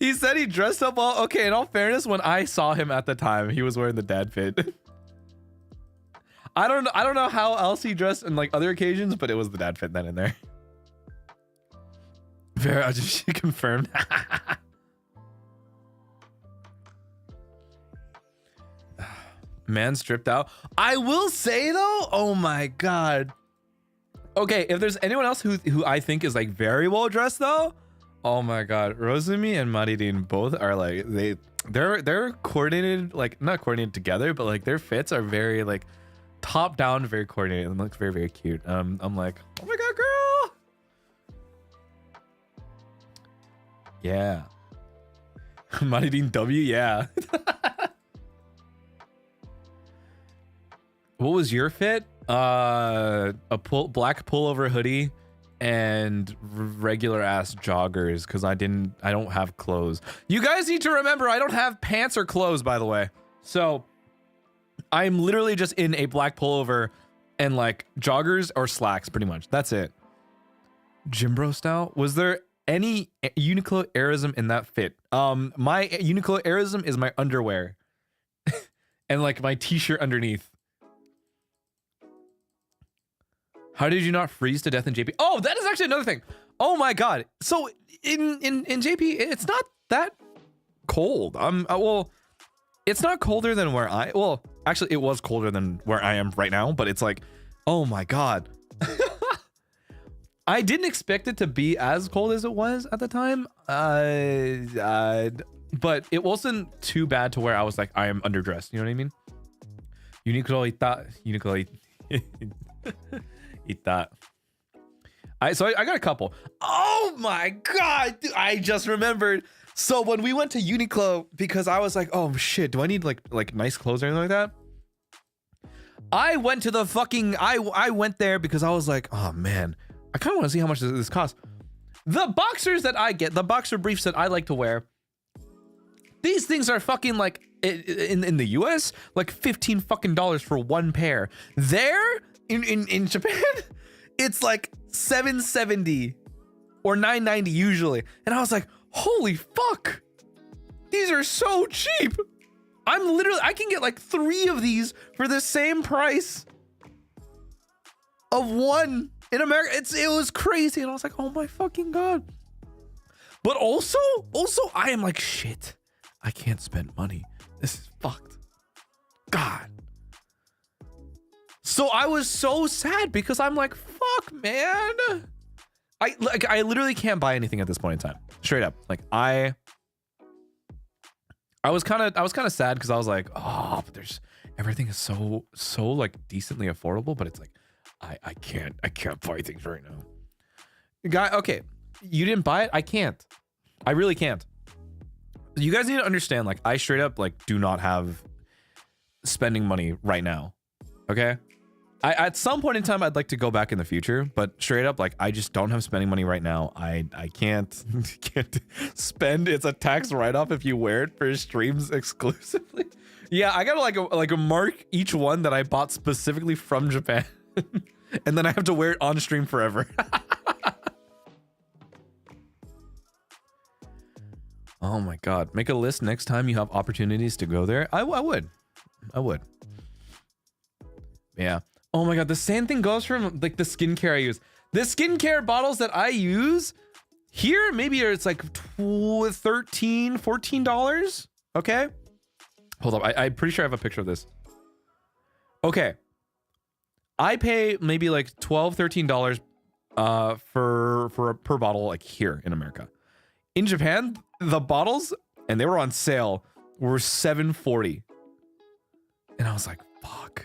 He said he dressed up all okay. In all fairness, when I saw him at the time, he was wearing the dad fit. I don't know how else he dressed in like other occasions, but it was the dad fit then in there. Vera, she confirmed. Man stripped out. I will say though, oh my God. Okay, if there's anyone else who I think is like very well dressed though, oh my God, Rosemi and Maridin both are like they're coordinated, like not coordinated together, but like their fits are very like top down, very coordinated, and looks very, very cute. I'm like, oh my God, girl. Yeah. Maridin W, yeah. What was your fit? A black pullover hoodie and regular ass joggers because I don't have clothes. You guys need to remember I don't have pants or clothes, by the way. So I'm literally just in a black pullover and like joggers or slacks, pretty much. That's it. Gym bro style. Was there any Uniqlo Airism in that fit? My Uniqlo Airism is my underwear and like my t-shirt underneath. How did you not freeze to death in JP? Oh, that is actually another thing. Oh my god. So in JP, it's not that cold. Well, it's not colder than where well, actually it was colder than where I am right now, but it's like, oh my god. I didn't expect it to be as cold as it was at the time. But it wasn't too bad to where I was like, I am underdressed. You know what I mean? Uniqlo ita. So I got a couple. Oh my god, dude, I just remembered. So when we went to Uniqlo, because I was like, oh shit, do I need like nice clothes or anything like that? I went to the fucking I went there because I was like, oh man, I kind of want to see how much this costs. The boxers that I get, the boxer briefs that I like to wear, these things are fucking like in the US, like $15 fucking for one pair. There in Japan, it's like $770 or $990 usually. And I was like, holy fuck, these are so cheap. I can get like 3 of these for the same price of one in America. It was crazy. And I was like, oh my fucking god. But also I am like, shit, I can't spend money. This is fucked. God. So I was so sad because I'm like, fuck, man. I literally can't buy anything at this point in time. Straight up. Like I was kind of sad because I was like, oh, but everything is so like decently affordable, but it's like I can't buy things right now. Guy, okay, you didn't buy it. I can't. I really can't. You guys need to understand, like, I straight up like do not have spending money right now. Okay. At some point in time, I'd like to go back in the future, but straight up, like, I just don't have spending money right now. I can't spend. It's a tax write-off if you wear it for streams exclusively. Yeah, I gotta like a mark each one that I bought specifically from Japan, and then I have to wear it on stream forever. Oh my god! Make a list next time you have opportunities to go there. I would. Yeah. Oh my god, the same thing goes from like the skincare I use. The skincare bottles that I use here, maybe it's like $13, $14. Okay. Hold up. I'm pretty sure I have a picture of this. Okay. I pay maybe like $12, $13 for per bottle, like here in America. In Japan, the bottles, and they were on sale, were $7.40. And I was like, fuck.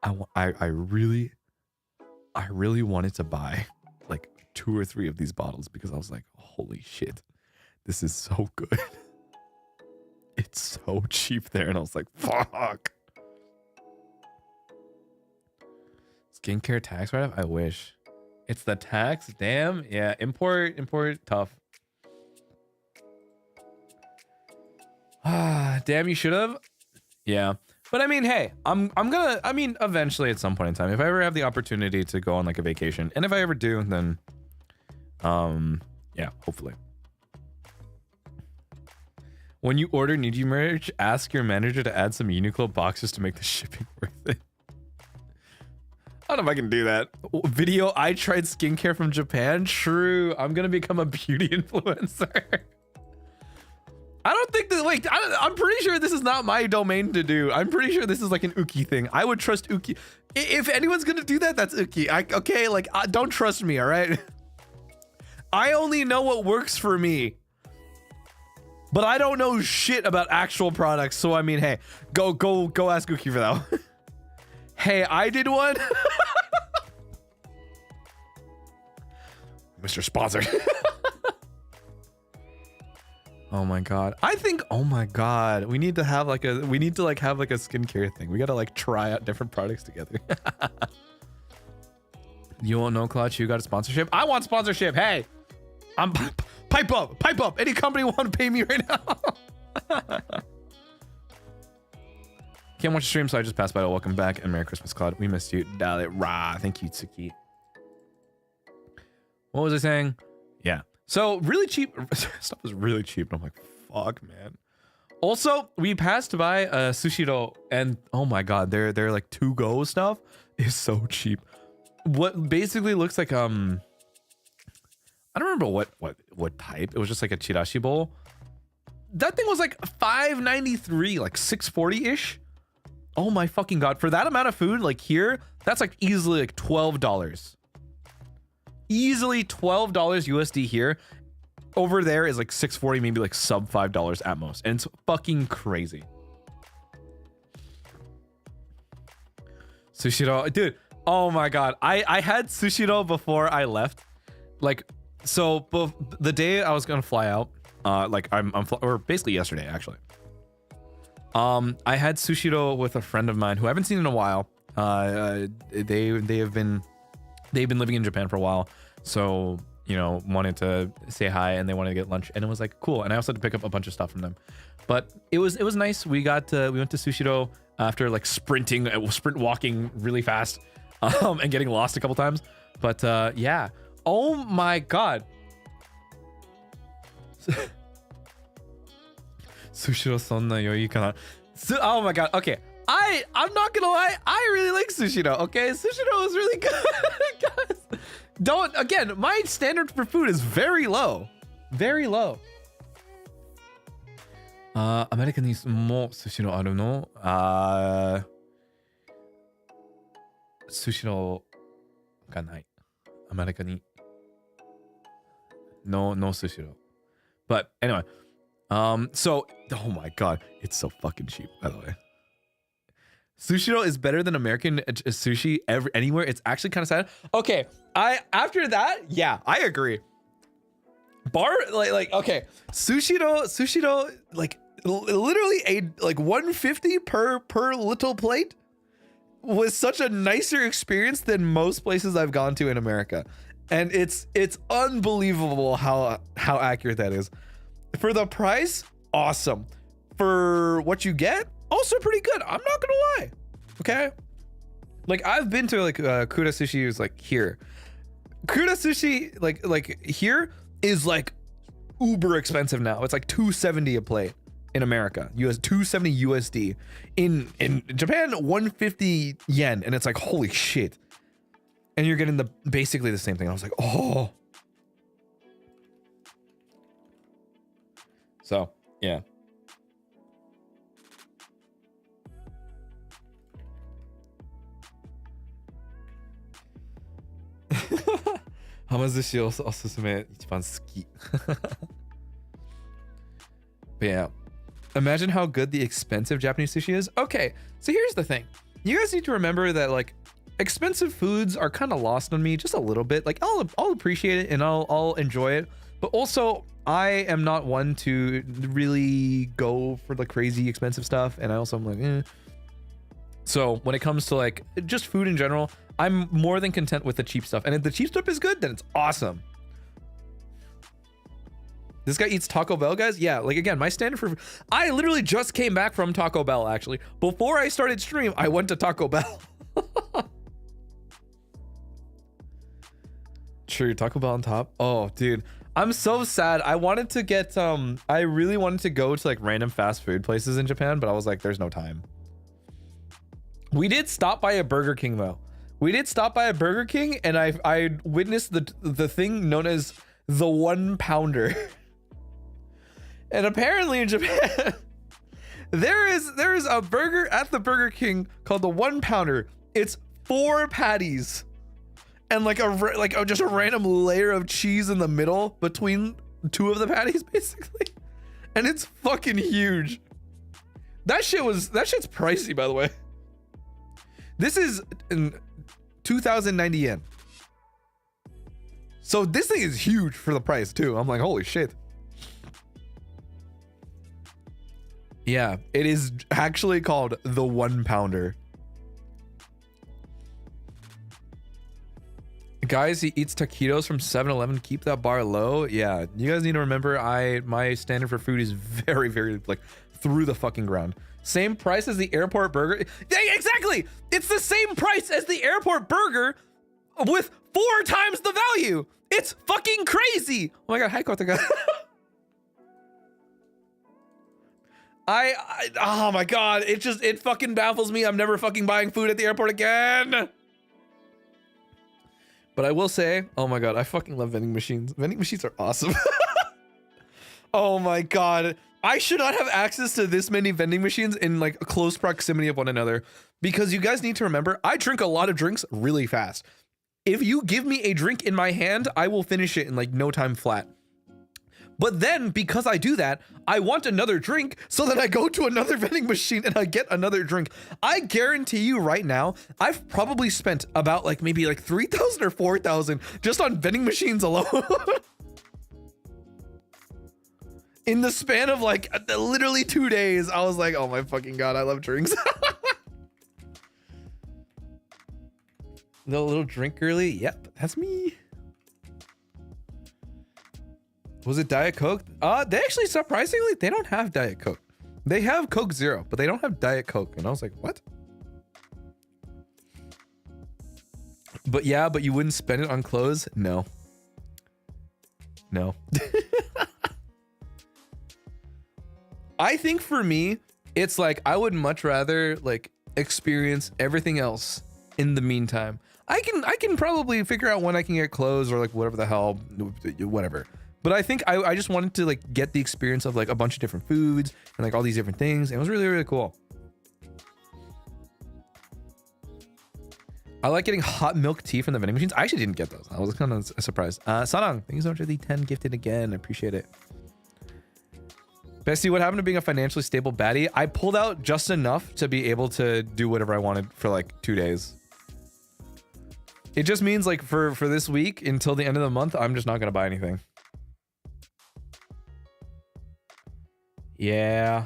I really wanted to buy like 2 or 3 of these bottles because I was like, holy shit, this is so good. It's so cheap there. And I was like, fuck. Skincare tax write-off? I wish. It's the tax? Damn. Yeah, import, tough. Damn, you should have. Yeah. But I mean, hey, I'm gonna, I mean, eventually at some point in time, if I ever have the opportunity to go on like a vacation, and if I ever do, then, yeah, hopefully. When you order Niji merch, ask your manager to add some Uniqlo boxes to make the shipping worth it. I don't know if I can do that. Video, I tried skincare from Japan. True, I'm gonna become a beauty influencer. I don't think that, like, I'm pretty sure this is not my domain to do. I'm pretty sure this is like an Uki thing. I would trust Uki. If anyone's gonna do that, that's Uki. Okay, like, don't trust me, all right? I only know what works for me. But I don't know shit about actual products, so I mean, hey, go ask Uki for that one. Hey, I did one. Mr. Sponsor. Oh my god. I think, oh my god, we need to have like a skincare thing. We gotta like try out different products together. You won't know, Clutch. You got a sponsorship. I want sponsorship. Hey, I'm pipe up. Any company want to pay me right now? Can't watch the stream, so I just passed by. Welcome back and Merry Christmas, Claude. We missed you. Dale Ra. Thank you, Tsuki. What was I saying? Yeah. So really cheap stuff is really cheap. And I'm like, fuck, man. Also, we passed by Sushiro, and oh my god, their like to-go stuff is so cheap. What basically looks like I don't remember what type. It was just like a chirashi bowl. That thing was like $5.93, like $6.40-ish. Oh my fucking god. For that amount of food, like here, that's like easily like $12. Easily $12 USD here. Over there is like $6.40, maybe like sub $5 at most. And it's fucking crazy. Sushiro, dude. Oh my god. I had Sushiro before I left. Like, so the day I was gonna fly out, like or basically yesterday actually. I had Sushiro with a friend of mine who I haven't seen in a while. They've been living in Japan for a while, so you know, wanted to say hi and they wanted to get lunch, and it was like cool. And I also had to pick up a bunch of stuff from them, but it was nice. We went to Sushiro after like sprint walking really fast, and getting lost a couple times. But yeah. Oh my god. Sushiro sonna yoi kana. Oh my god. Okay. I'm not gonna lie. I really like Sushiro. Okay, Sushiro is really good. Guys, don't, again, my standard for food is very low. Very low. America ni mo Sushiro aru no? Sushiro ga nai. America ni no Sushiro. But anyway, so oh my god, it's so fucking cheap, by the way. Sushiro is better than American sushi anywhere. It's actually kind of sad. Okay, after that, yeah, I agree. Like okay, Sushiro like literally a like 150 per little plate was such a nicer experience than most places I've gone to in America. And it's unbelievable how accurate that is. For the price, awesome. For what you get, also pretty good. I'm not gonna lie. Okay, like I've been to like Kura Sushi is like here. Kura Sushi like here is like uber expensive now. It's like $270 a plate in America. $270 USD. In Japan, 150 yen, and it's like holy shit. And you're getting basically the same thing. I was like, oh. So yeah. Hamazushi osusume ichiban suki. But yeah, imagine how good the expensive Japanese sushi is. Okay, so here's the thing. You guys need to remember that like expensive foods are kind of lost on me just a little bit. Like I'll appreciate it and I'll enjoy it, but also I am not one to really go for the crazy expensive stuff, and I also am like, eh. So when it comes to like just food in general, I'm more than content with the cheap stuff. And if the cheap stuff is good, then it's awesome. This guy eats Taco Bell, guys. Yeah, like again, my standard for, I literally just came back from Taco Bell actually. Before I started stream, I went to Taco Bell. True, Taco Bell on top. Oh, dude, I'm so sad. I wanted to get I really wanted to go to like random fast food places in Japan, but I was like, there's no time. We did stop by a Burger King though. We did stop by a Burger King, and I witnessed the thing known as the 1 pounder. And apparently in Japan, there is a burger at the Burger King called the 1 pounder. It's 4 patties and like just a random layer of cheese in the middle between 2 of the patties, basically. And it's fucking huge. That shit's pricey, by the way. This is in 2,090 yen. So this thing is huge for the price too. I'm like, holy shit. Yeah, it is actually called the 1 pounder. Guys, he eats taquitos from 7-Eleven. Keep that bar low. Yeah, you guys need to remember, my standard for food is very, very like through the fucking ground. Same price as the airport burger. Yeah, exactly. It's the same price as the airport burger with 4 times the value. It's fucking crazy. Oh my god, hi Kotaka. Oh my god, it fucking baffles me. I'm never fucking buying food at the airport again. But I will say, oh my god, I fucking love vending machines. Vending machines are awesome. Oh my god. I should not have access to this many vending machines in like close proximity of one another, because you guys need to remember, I drink a lot of drinks really fast. If you give me a drink in my hand, I will finish it in like no time flat. But then because I do that, I want another drink, so then I go to another vending machine and I get another drink. I guarantee you right now, I've probably spent about like maybe like 3,000 or 4,000 just on vending machines alone. In the span of like literally 2 days, I was like, oh my fucking god, I love drinks. The little drink girly, yep, that's me. Was it Diet Coke? They actually, surprisingly, they don't have Diet Coke. They have Coke Zero, but they don't have Diet Coke. And I was like, what? But yeah, but you wouldn't spend it on clothes? No. No. I think for me, it's like, I would much rather like experience everything else in the meantime. I can probably figure out when I can get clothes or like whatever the hell, whatever. But I think I just wanted to like get the experience of like a bunch of different foods and like all these different things. It was really, really cool. I like getting hot milk tea from the vending machines. I actually didn't get those. I was kind of surprised. Sarang, thank you so much for the 10 gifted again. I appreciate it. Bestie, what happened to being a financially stable baddie? I pulled out just enough to be able to do whatever I wanted for like 2 days. It just means like for this week until the end of the month, I'm just not going to buy anything. Yeah.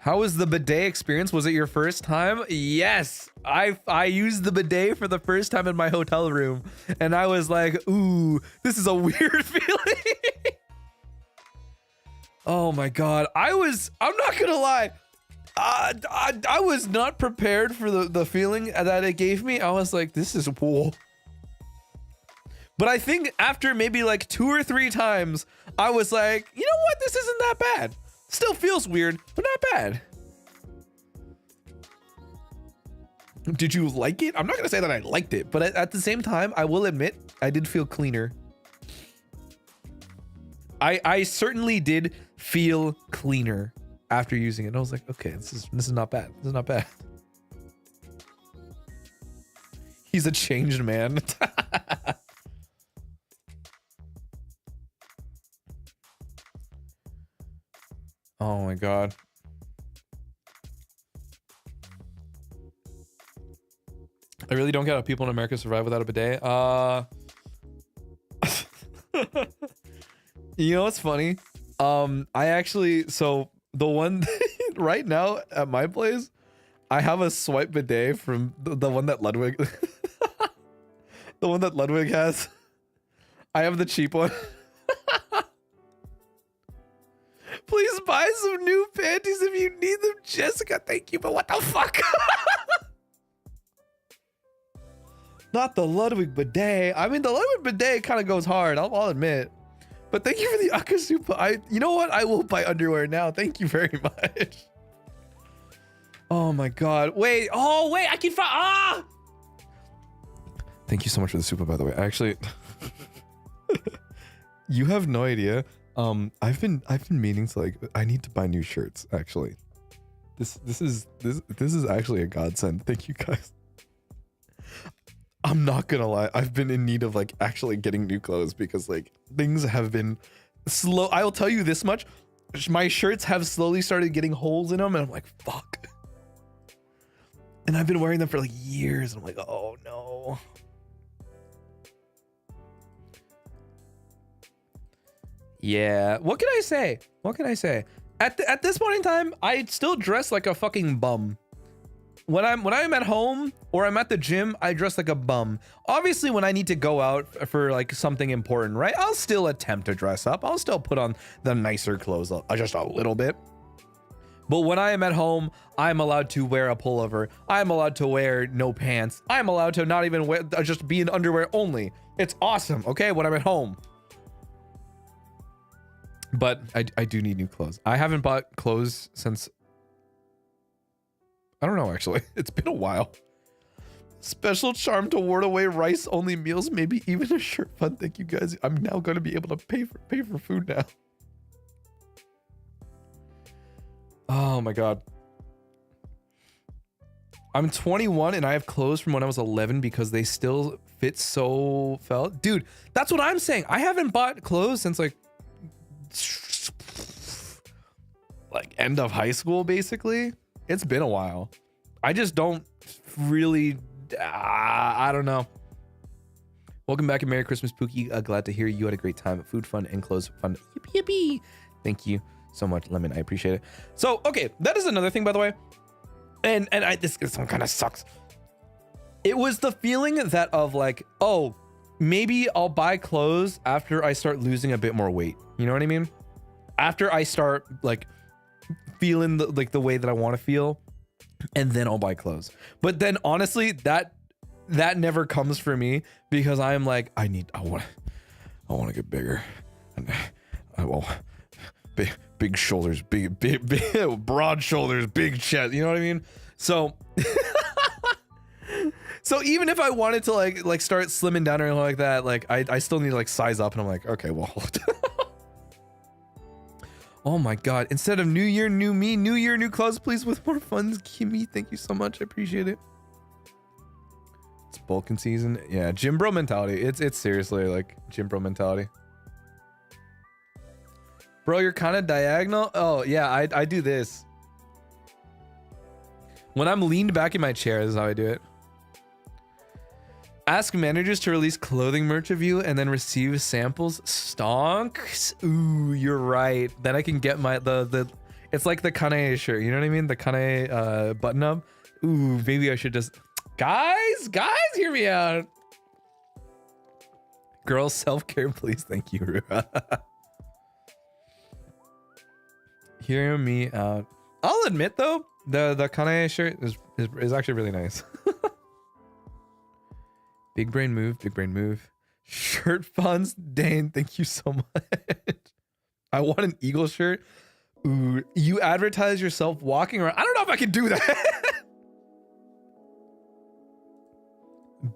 How was the bidet experience? Was it your first time? Yes. I used the bidet for the first time in my hotel room, and I was like, ooh, this is a weird feeling. Oh my god. I'm not gonna lie. I was not prepared for the feeling that it gave me. I was like, this is cool. But I think after maybe like 2 or 3 times, I was like, you know what? This isn't that bad. Still feels weird, but not bad. Did you like it? I'm not gonna say that I liked it, but at the same time, I will admit I did feel cleaner. I certainly did feel cleaner after using it. I was like, okay, this is not bad. This is not bad. He's a changed man. Oh my god. I really don't get how people in America survive without a bidet. You know what's funny? I actually, so the one right now at my place, I have a swipe bidet from the one that Ludwig the one that Ludwig has. I have the cheap one. Please buy some new panties if you need them, Jessica. Thank you, but what the fuck? Not the Ludwig bidet. I mean, the Ludwig bidet kind of goes hard, I'll admit. But thank you for the Akasupa. You know what? I will buy underwear now. Thank you very much. Oh my god. Wait. Oh, wait. I can find. Thank you so much for the super, by the way. Actually, you have no idea. I've been meaning to, like, I need to buy new shirts, actually. This is actually a godsend. Thank you guys. I'm not gonna lie, I've been in need of like actually getting new clothes because like things have been slow. I'll tell you this much, my shirts have slowly started getting holes in them and I'm like, fuck. And I've been wearing them for like years and I'm like, oh no. Yeah, what can I say? What can I say? At this point in time, I still dress like a fucking bum. when I'm at home or I'm at the gym, I dress like a bum. Obviously, when I need to go out for like something important, right? I'll still attempt to dress up. I'll still put on the nicer clothes just a little bit. But when I am at home, I'm allowed to wear a pullover. I'm allowed to wear no pants. I'm allowed to not even wear, just be in underwear only. It's awesome, okay? When I'm at home. But I do need new clothes. I haven't bought clothes since, I don't know, actually. It's been a while. Special charm to ward away rice only meals, maybe even a shirt fund. Thank you guys. I'm now going to be able to pay for food now. Oh my god. I'm 21 and I have clothes from when I was 11 because they still fit so felt. Dude, that's what I'm saying. I haven't bought clothes since like end of high school, basically. It's been a while. I just don't really, I don't know. Welcome back and Merry Christmas, Pookie. Glad to hear you had a great time at Food Fun and Clothes Fun. Yippee, yippee. Thank you so much, Lemon. I appreciate it. So, okay, that is another thing, by the way. And this one kind of sucks. It was the feeling that of like, oh, maybe I'll buy clothes after I start losing a bit more weight. You know what I mean? After I start like feeling the way that I want to feel, and then I'll buy clothes. But then honestly, that never comes for me because I'm like, I want to get bigger. And I will big shoulders, big broad shoulders, big chest. You know what I mean? So so even if I wanted to like start slimming down or anything like that, like I still need to like size up, and I'm like, okay, well. Oh my god, instead of new year, new me, new year, new clothes, please, with more funds. Kimmy, thank you so much. I appreciate it. It's bulking season. Yeah, gym bro mentality. It's seriously like gym bro mentality. Bro, you're kind of diagonal. Oh yeah, I do this. When I'm leaned back in my chair, this is how I do it. Ask managers to release clothing merch of you and then receive samples. Stonks. Ooh, you're right. Then I can get my the it's like the Kane shirt, you know what I mean? The Kane button up. Ooh, maybe I should just guys, hear me out. Girls, self-care, please. Thank you. Hear me out. I'll admit though, the Kane shirt is actually really nice. Big brain move, big brain move. Shirt funds, Dane, thank you so much. I want an eagle shirt. Ooh, you advertise yourself walking around. I don't know if I can do that.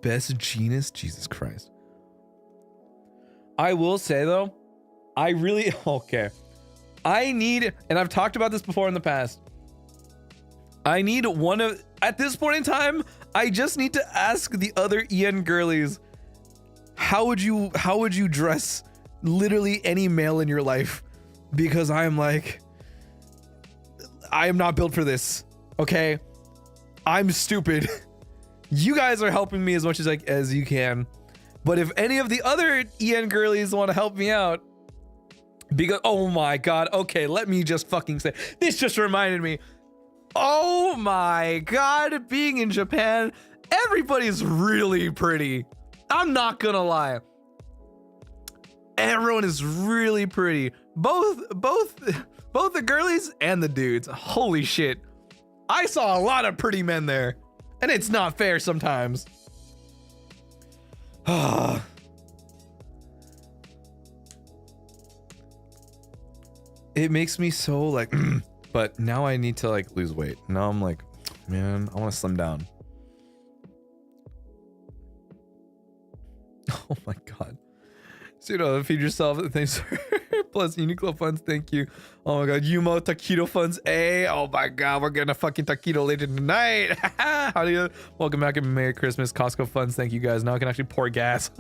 Best genus, Jesus Christ. I will say though, I really, okay. I need, and I've talked about this before in the past. I need one of, at this point in time, I just need to ask the other Ian girlies, how would you dress literally any male in your life? Because I'm like, I am not built for this. Okay, I'm stupid. You guys are helping me as much as you can, but if any of the other Ian girlies want to help me out, because oh my god, okay, let me just fucking say, this just reminded me. Oh my god, being in Japan, everybody's really pretty. I'm not gonna lie. Everyone is really pretty. Both the girlies and the dudes. Holy shit. I saw a lot of pretty men there. And it's not fair sometimes. It makes me so like but now I need to like lose weight. Now I'm like, man, I want to slim down. Oh my god. So, you know, feed yourself. Thanks for plus Uniqlo funds. Thank you. Oh my god. Yumo taquito funds. Hey, oh my god. We're getting a fucking taquito later tonight. How do you? Welcome back and Merry Christmas. Costco funds. Thank you guys. Now I can actually pour gas.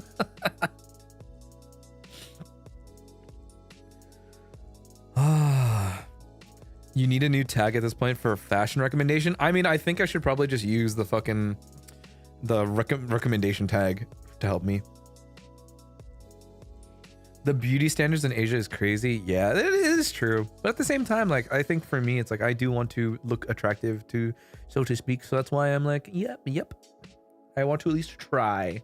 You need a new tag at this point for a fashion recommendation. I mean, I think I should probably just use the fucking recommendation tag to help me. The beauty standards in Asia is crazy. Yeah, it is true. But at the same time, like, I think for me, it's like, I do want to look attractive to, so to speak. So that's why I'm like, yep. I want to at least try.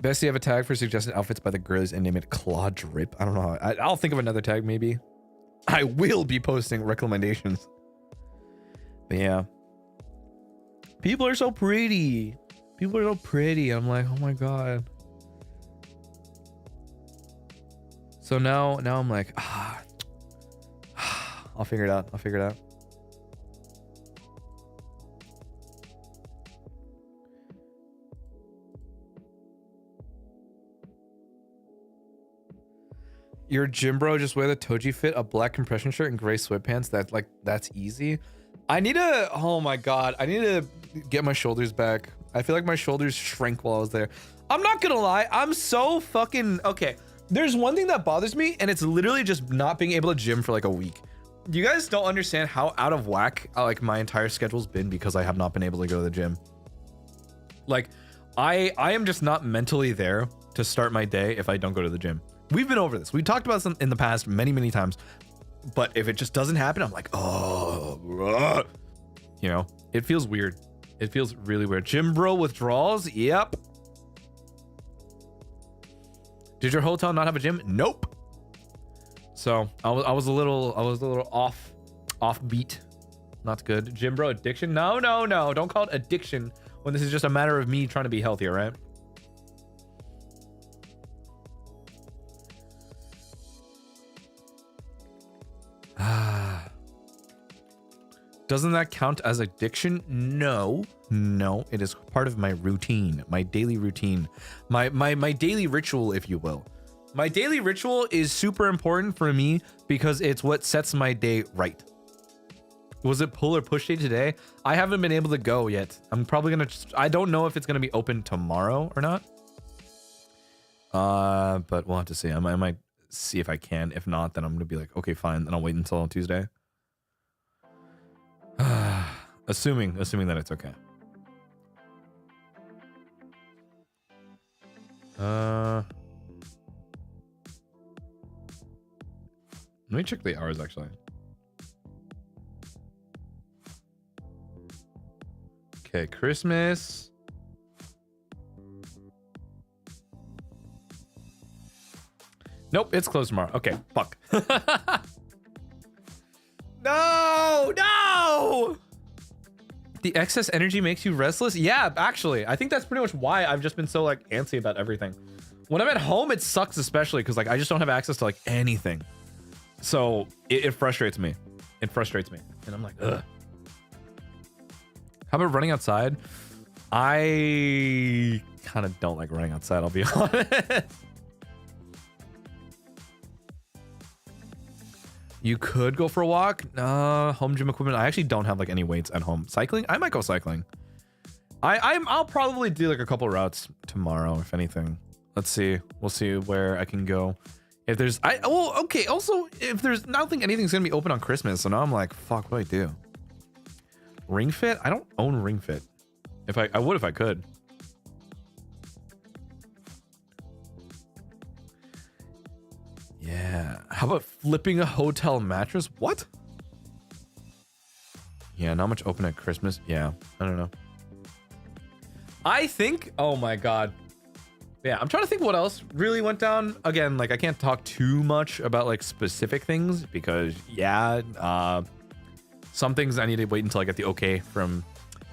Best, you have a tag for suggested outfits by the girls and name it Claw Drip. I don't know. I'll think of another tag maybe. I will be posting recommendations. But yeah. People are so pretty. People are so pretty. I'm like, oh my god. So now I'm like, I'll figure it out. I'll figure it out. Your gym bro, just wear the Toji fit, a black compression shirt and gray sweatpants. That's easy. I need to, oh my god, I need to get my shoulders back. I feel like my shoulders shrank while I was there. I'm not gonna lie, I'm so fucking, okay. There's one thing that bothers me, and it's literally just not being able to gym for like a week. You guys don't understand how out of whack like my entire schedule's been because I have not been able to go to the gym. Like, I am just not mentally there to start my day if I don't go to the gym. We've been over this. We talked about this in the past many times, but if it just doesn't happen, I'm like, oh, you know, it feels weird. It feels really weird. Gym bro withdrawals. Yep. Did your hotel not have a gym? Nope. So I was a little off beat. Not good. Gym bro addiction. No. Don't call it addiction when this is just a matter of me trying to be healthier, right? Doesn't that count as addiction? No, it is part of my routine, my daily routine, my daily ritual, if you will. My daily ritual is super important for me because it's what sets my day right. Was it pull or push day today? I haven't been able to go yet. I'm probably gonna, I don't know if it's gonna be open tomorrow or not. But we'll have to see. I might see if I can. If not, then I'm gonna be like, okay, fine. Then I'll wait until Tuesday. Assuming that it's okay. Let me check the hours actually. Okay, Christmas. Nope, it's closed tomorrow. Okay, fuck. No! The excess energy makes you restless? Yeah, actually. I think that's pretty much why I've just been so like antsy about everything. When I'm at home, it sucks especially because like I just don't have access to like anything. So it frustrates me. It frustrates me. And I'm like, ugh. How about running outside? I kind of don't like running outside, I'll be honest. You could go for a walk. Home gym equipment. I actually don't have like any weights at home. Cycling? I might go cycling. I'll probably do like a couple routes tomorrow, if anything. Let's see. We'll see where I can go. If there's, okay. Also, if there's, I don't think anything's gonna be open on Christmas. So now I'm like, fuck, what do I do? Ring Fit? I don't own Ring Fit. If I would if I could. Yeah. How about flipping a hotel mattress? What? Yeah, not much open at Christmas. Yeah, I don't know. I think, oh my god. Yeah, I'm trying to think what else really went down. Again, like I can't talk too much about like specific things because yeah, some things I need to wait until I get the okay from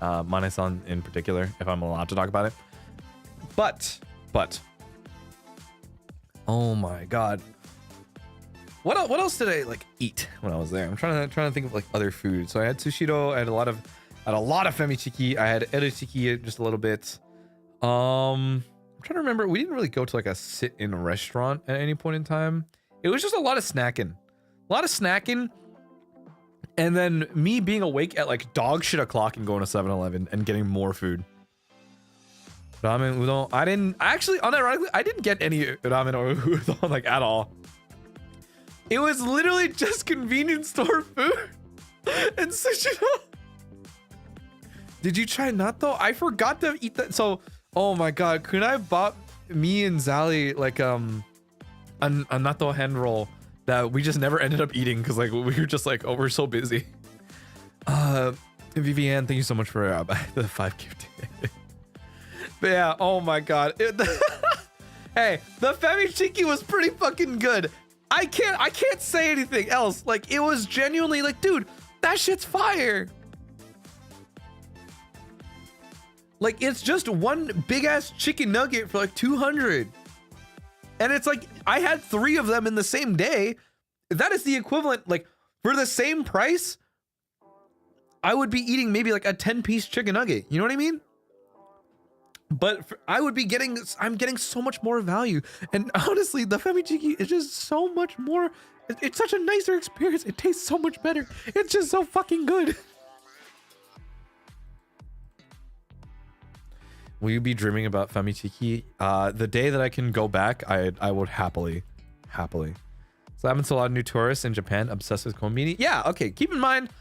Mane-san in particular, if I'm allowed to talk about it. But, oh my god. What else did I like eat when I was there? I'm trying to think of like other food. So I had sushiro. I had a lot of femichiki. I had erochiki just a little bit. I'm trying to remember. We didn't really go to like a sit-in restaurant at any point in time. It was just a lot of snacking. And then me being awake at like dog shit o'clock and going to 7-Eleven and getting more food. Ramen udon. Unironically, I didn't get any ramen or udon like at all. It was literally just convenience store food and sushi. Did you try natto? I forgot to eat that. So, oh my god, Kunai bought me and Zali like a natto hand roll that we just never ended up eating because like we were just like, oh, we're so busy. Vivian, thank you so much for the 5 gift. But yeah, oh my god. Hey, the Famichiki was pretty fucking good. I can't say anything else. Like, it was genuinely like, dude, that shit's fire. Like, it's just one big ass chicken nugget for like 200. And it's like, I had 3 of them in the same day. That is the equivalent, like, for the same price, I would be eating maybe like a 10-piece chicken nugget. You know what I mean? But I would be getting, I'm getting so much more value. And honestly, the Famichiki is just so much more, it's such a nicer experience. It tastes so much better. It's just so fucking good. Will you be dreaming about Famichiki? The day that I can go back, I would happily. So happens to a lot of new tourists in Japan obsessed with konbini. Yeah, okay, keep in mind,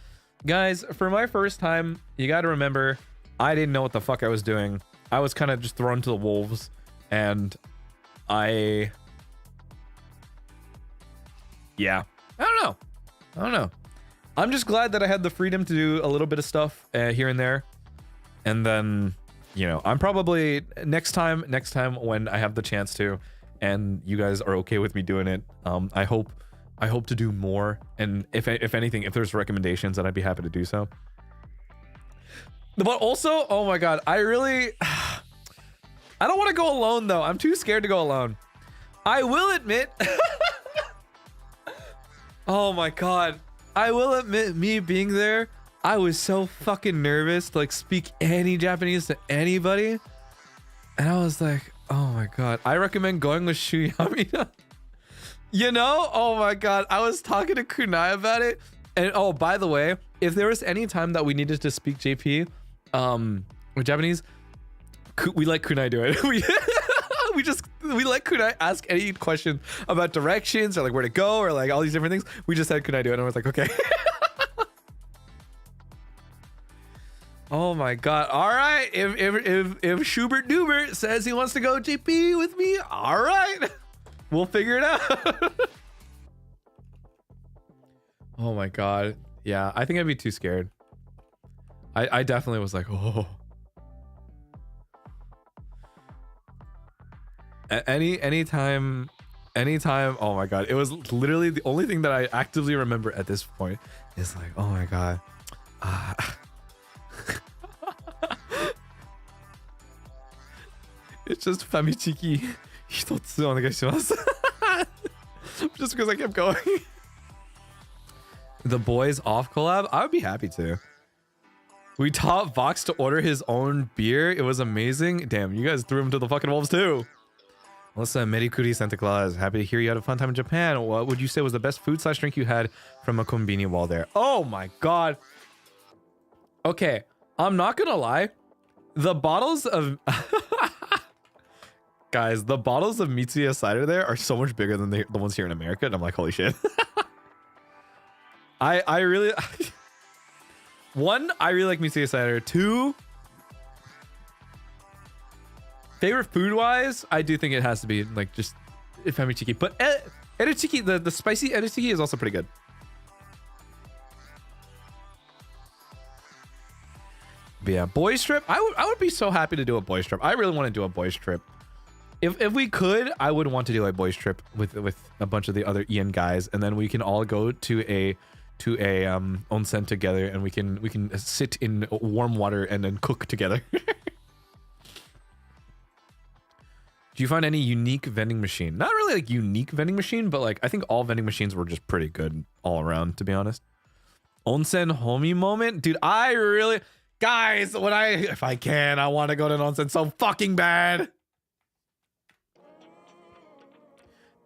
guys, for my first time, you gotta remember, I didn't know what the fuck I was doing. I was kind of just thrown to the wolves, and I don't know. I'm just glad that I had the freedom to do a little bit of stuff here and there. And then, you know, I'm probably next time when I have the chance to, and you guys are okay with me doing it, I hope to do more. And if anything, if there's recommendations, then I'd be happy to do so. But also, oh my god, I don't want to go alone though. I'm too scared to go alone. I will admit, oh my god, I will admit, me being there, I was so fucking nervous to like speak any Japanese to anybody. And I was like, oh my god, I recommend going with Shuyamina. You know, oh my god, I was talking to Kunai about it. And oh, by the way, if there was any time that we needed to speak JP with Japanese, we let Kunai do it. we let Kunai ask any question about directions or like where to go or like all these different things. We just had Kunai do it, and I was like, okay. Oh my god. All right, if Schubert Dubert says he wants to go JP with me, all right, we'll figure it out. Oh my god. Yeah, I think I'd be too scared. I definitely was like, oh. Anytime, oh my god. It was literally the only thing that I actively remember at this point is like, oh my god. It's just Famichiki hitotsu onegaishimasu. Just because I kept going. The boys off collab? I would be happy to. We taught Vox to order his own beer. It was amazing. Damn, you guys threw him to the fucking wolves too. Listen, Merikuri Santa Claus. Happy to hear you had a fun time in Japan. What would you say was the best food / drink you had from a konbini while there? Oh my god. Okay, I'm not gonna lie. The bottles of guys, the bottles of Mitsuya cider there are so much bigger than the ones here in America, and I'm like, holy shit. I really one, I really like Mitsuya cider. 2, favorite food wise, I do think it has to be like just Famichiki, but Eruchiki, the spicy Eruchiki is also pretty good. But yeah, boys trip. I would be so happy to do a boys trip. I really want to do a boys trip. If we could, I would want to do a boys trip with a bunch of the other Ian guys, and then we can all go to a onsen together, and we can sit in warm water and then cook together. Do you find any unique vending machine? Not really like unique vending machine, but like I think all vending machines were just pretty good all around, to be honest. Onsen homie moment, dude. I really, guys, if I can, I want to go to an onsen so fucking bad.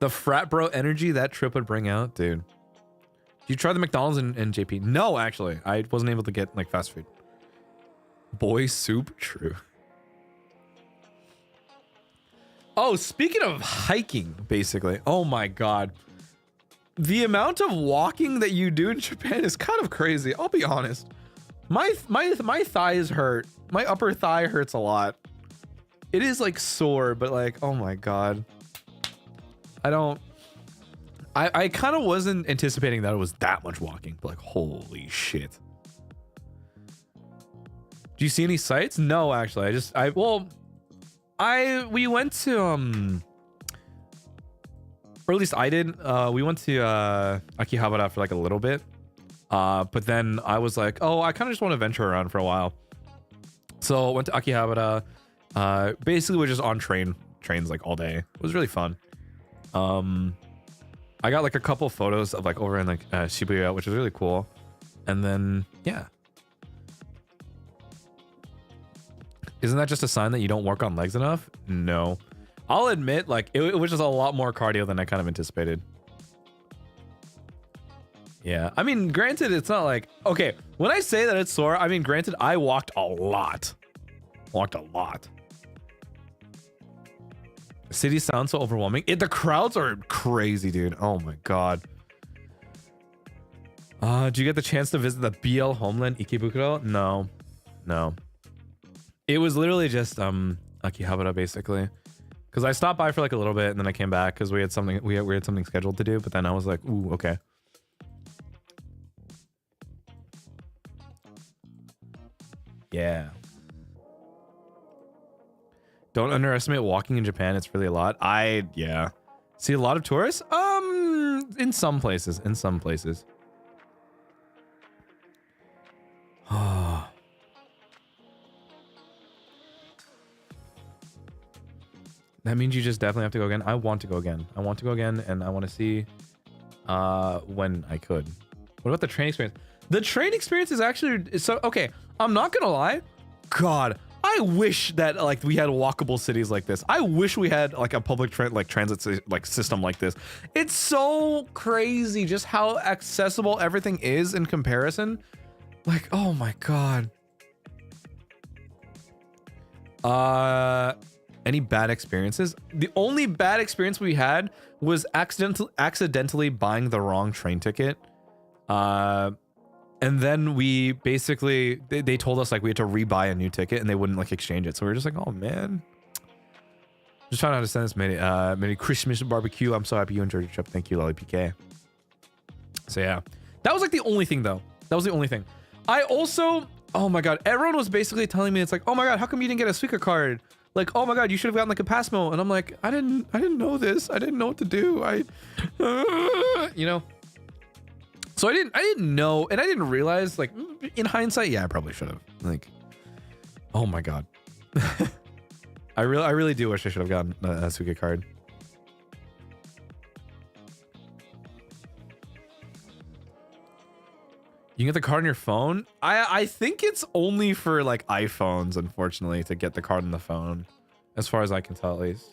The frat bro energy that trip would bring out, dude. Did you try the McDonald's in JP? No, actually, I wasn't able to get like fast food. Boy soup, true. Oh, speaking of hiking, basically, oh my god, the amount of walking that you do in Japan is kind of crazy. I'll be honest. My thighs hurt. My upper thigh hurts a lot. It is like sore, but like, oh my god. I kind of wasn't anticipating that it was that much walking, but like, holy shit. Do you see any sights? No, actually. We went to or at least I did. We went to Akihabara for like a little bit. But then I was like, oh, I kind of just want to venture around for a while. So went to Akihabara. Basically we're just on trains like all day. It was really fun. I got like a couple photos of like over in like Shibuya, which was really cool. And then yeah. Isn't that just a sign that you don't work on legs enough? No. I'll admit, like, it was just a lot more cardio than I kind of anticipated. Yeah. I mean, granted, it's not like... Okay, when I say that it's sore, I mean, granted, I walked a lot. Walked a lot. City sounds so overwhelming. The crowds are crazy, dude. Oh, my God. Did you get the chance to visit the BL homeland, Ikebukuro? No. No. It was literally just Akihabara basically, because I stopped by for like a little bit and then I came back because we had something scheduled to do. But then I was like, ooh, okay. Yeah. Don't underestimate walking in Japan. It's really a lot. Yeah. See a lot of tourists. In some places. In some places. That means you just definitely have to go again. I want to go again. I want to go again, and I want to see when I could. What about the train experience? The train experience is actually so okay. I'm not gonna lie. God, I wish that like we had walkable cities like this. I wish we had like a public transit like system like this. It's so crazy just how accessible everything is in comparison. Like, oh my god. Any bad experiences? The only bad experience we had was accidentally buying the wrong train ticket. And then we basically, they told us like we had to rebuy a new ticket and they wouldn't like exchange it. So we were just like, oh man. Just trying to understand this. Merry Christmas barbecue. I'm so happy you enjoyed your trip. Thank you, Lolly PK. So yeah, that was like the only thing though. That was the only thing. I also, oh my god, everyone was basically telling me, it's like, oh my god, how come you didn't get a Suica card? Like, oh my god, you should have gotten like a Passmo. And I'm like, I didn't know this. I didn't know what to do. You know. So I didn't know, and I didn't realize, like, in hindsight, yeah, I probably should have. Like, oh my god. I really do wish I should have gotten a Suica card. You can get the card on your phone? I think it's only for like iPhones, unfortunately, to get the card on the phone. As far as I can tell, at least.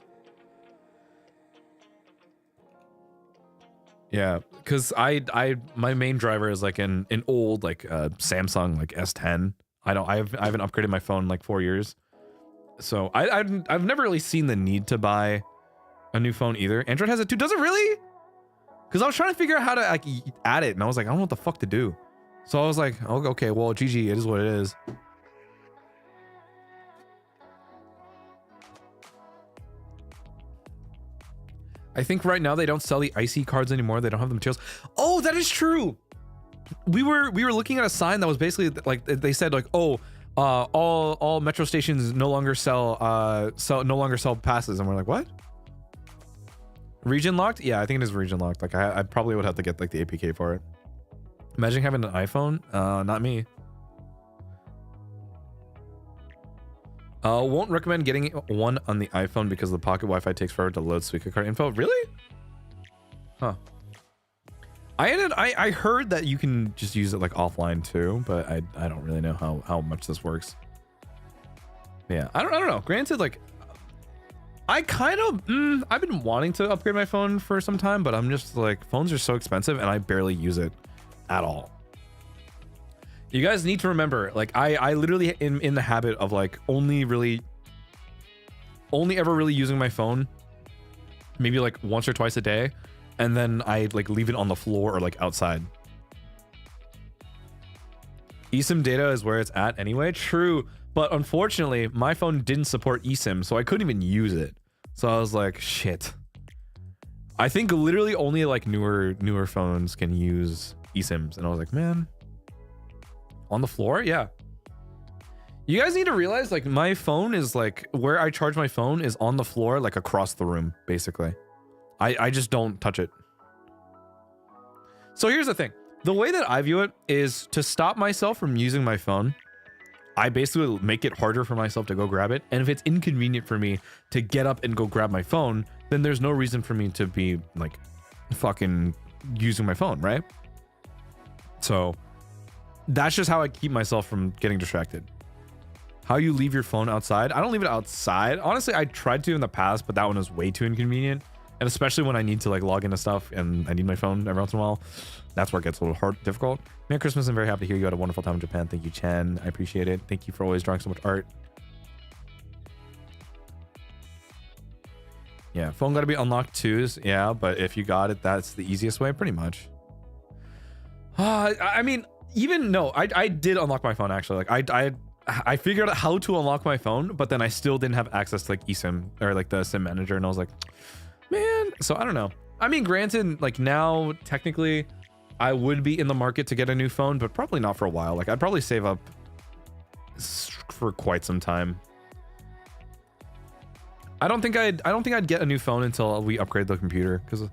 Yeah, because my main driver is like an old like Samsung like S10. I haven't upgraded my phone in like 4 years. So I've never really seen the need to buy a new phone either. Android has it too. Does it really? Because I was trying to figure out how to like add it, and I was like, I don't know what the fuck to do. So I was like, oh, okay, well, GG, it is what it is. I think right now they don't sell the IC cards anymore. They don't have the materials. Oh, that is true. We were looking at a sign that was basically like, they said like, oh, all metro stations no longer sell passes, and we're like, what? Region locked? Yeah, I think it is region locked. Like I probably would have to get like the APK for it. Imagine having an iPhone. Not me. Won't recommend getting one on the iPhone because the pocket Wi-Fi takes forever to load Suica card info. Really? Huh. I heard that you can just use it like offline too, but I don't really know how much this works. Yeah, I don't know. Granted, like I kind of I've been wanting to upgrade my phone for some time, but I'm just like, phones are so expensive and I barely use it at all. You guys need to remember, like I literally in the habit of like only ever really using my phone maybe like once or twice a day, and then I like leave it on the floor or like outside. eSIM data is where it's at anyway. True, but unfortunately, my phone didn't support eSIM, so I couldn't even use it. So I was like, shit. I think literally only like newer phones can use eSIMs, and I was like, man, on the floor, yeah. You guys need to realize, like, my phone is like where I charge my phone is on the floor, like across the room, basically. I just don't touch it. So here's the thing. The way that I view it is to stop myself from using my phone. I basically make it harder for myself to go grab it. And if it's inconvenient for me to get up and go grab my phone, then there's no reason for me to be like fucking using my phone, right? So that's just how I keep myself from getting distracted. How you leave your phone outside? I don't leave it outside. Honestly, I tried to in the past, but that one was way too inconvenient. And especially when I need to like log into stuff and I need my phone every once in a while, that's where it gets a little difficult. Merry Christmas. I'm very happy to hear you had a wonderful time in Japan. Thank you, Chen. I appreciate it. Thank you for always drawing so much art. Yeah, phone got to be unlocked too. Yeah, but if you got it, that's the easiest way, pretty much. I mean, even no, I did unlock my phone actually. Like I figured out how to unlock my phone, but then I still didn't have access to like eSIM or like the SIM manager, and I was like, man. So I don't know. I mean, granted, like now technically I would be in the market to get a new phone, but probably not for a while. Like I'd probably save up for quite some time. I don't think I'd get a new phone until we upgrade the computer, because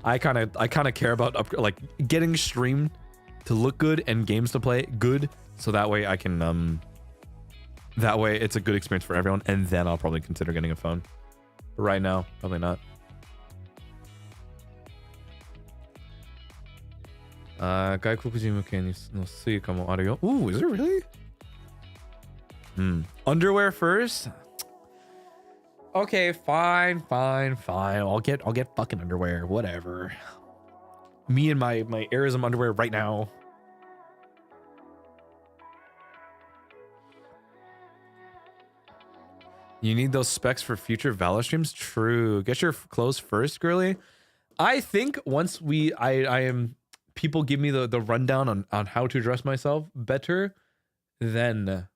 I kind of care about like getting streamed to look good and games to play good, so that way I can that way it's a good experience for everyone, and then I'll probably consider getting a phone. But right now, probably not. Ooh, is it really? Underwear first? Okay, fine. I'll get fucking underwear, whatever. Me and my Artisan underwear right now. You need those specs for future Valor streams? True. Get your clothes first, girly. I think once people give me the rundown on how to dress myself better, then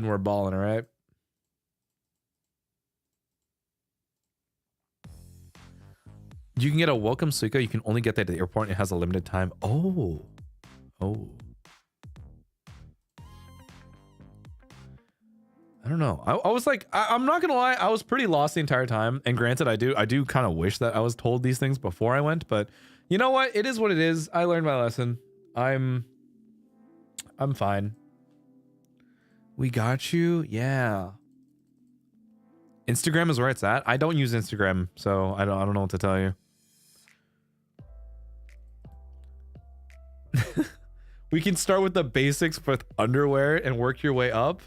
we're balling, all right? You can get a welcome Suica. You can only get that at the airport. It has a limited time. Oh. I don't know. I was like, I'm not gonna lie, I was pretty lost the entire time. And granted, I do kind of wish that I was told these things before I went, but you know what? It is what it is. I learned my lesson. I'm fine. We got you. Yeah. Instagram is where it's at. I don't use Instagram, so I don't know what to tell you. We can start with the basics with underwear and work your way up.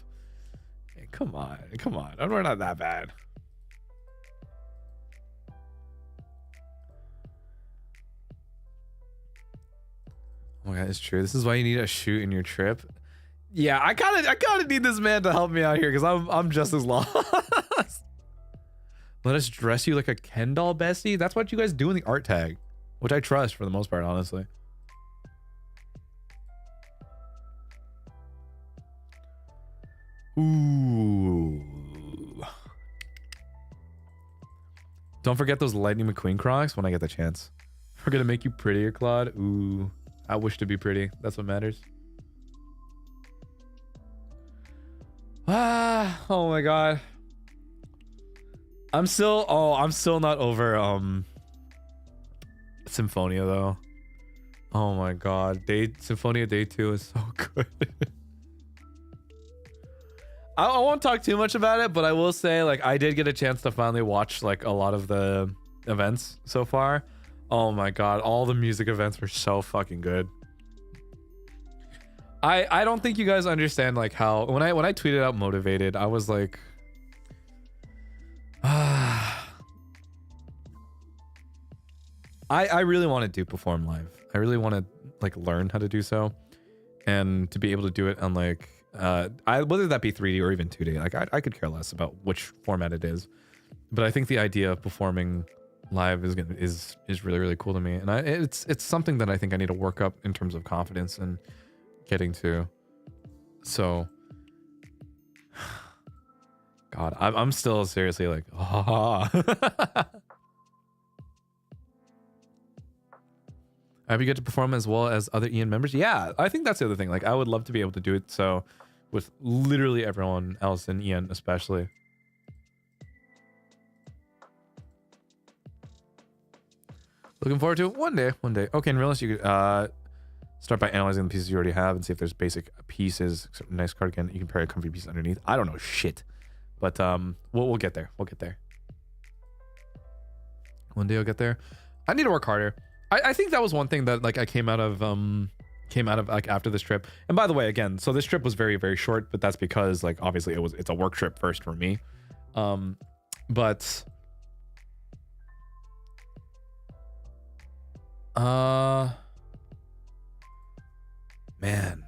Hey, come on. We're not that bad. Oh my god, it's true. This is why you need a shoot in your trip. Yeah, I kind of need this man to help me out here, because I'm just as lost. Let us dress you like a Ken doll, bestie. That's what you guys do in the art tag, which I trust for the most part, honestly. Ooh. Don't forget those Lightning McQueen Crocs when I get the chance. We're gonna make you prettier, Claude. Ooh. I wish to be pretty. That's what matters. Ah, oh my god. I'm still not over Symphonia though. Oh my god. Symphonia Day 2 is so good. I won't talk too much about it, but I will say, like, I did get a chance to finally watch like a lot of the events so far. Oh my god, all the music events were so fucking good. I don't think you guys understand like how when I tweeted out motivated, I was like I really want to perform live. I really want to like learn how to do so, and to be able to do it on like whether that be 3D or even 2D. Like I could care less about which format it is, but I think the idea of performing live is really, really cool to me, and it's something that I think I need to work up in terms of confidence and getting to. So, God, I'm still seriously like, ah. I hope you get to perform as well as other Ian members. Yeah, I think that's the other thing. Like, I would love to be able to do it. So, with literally everyone else and Ian especially. Looking forward to it one day. One day. Okay, and realize you could start by analyzing the pieces you already have and see if there's basic pieces. Nice cardigan. You can pair a comfy piece underneath. I don't know shit, but we'll get there. We'll get there. One day I'll get there. I need to work harder. I think that was one thing that like I came out of like after this trip. And by the way, again, so this trip was very, very short, but that's because like obviously it's a work trip first for me. But man,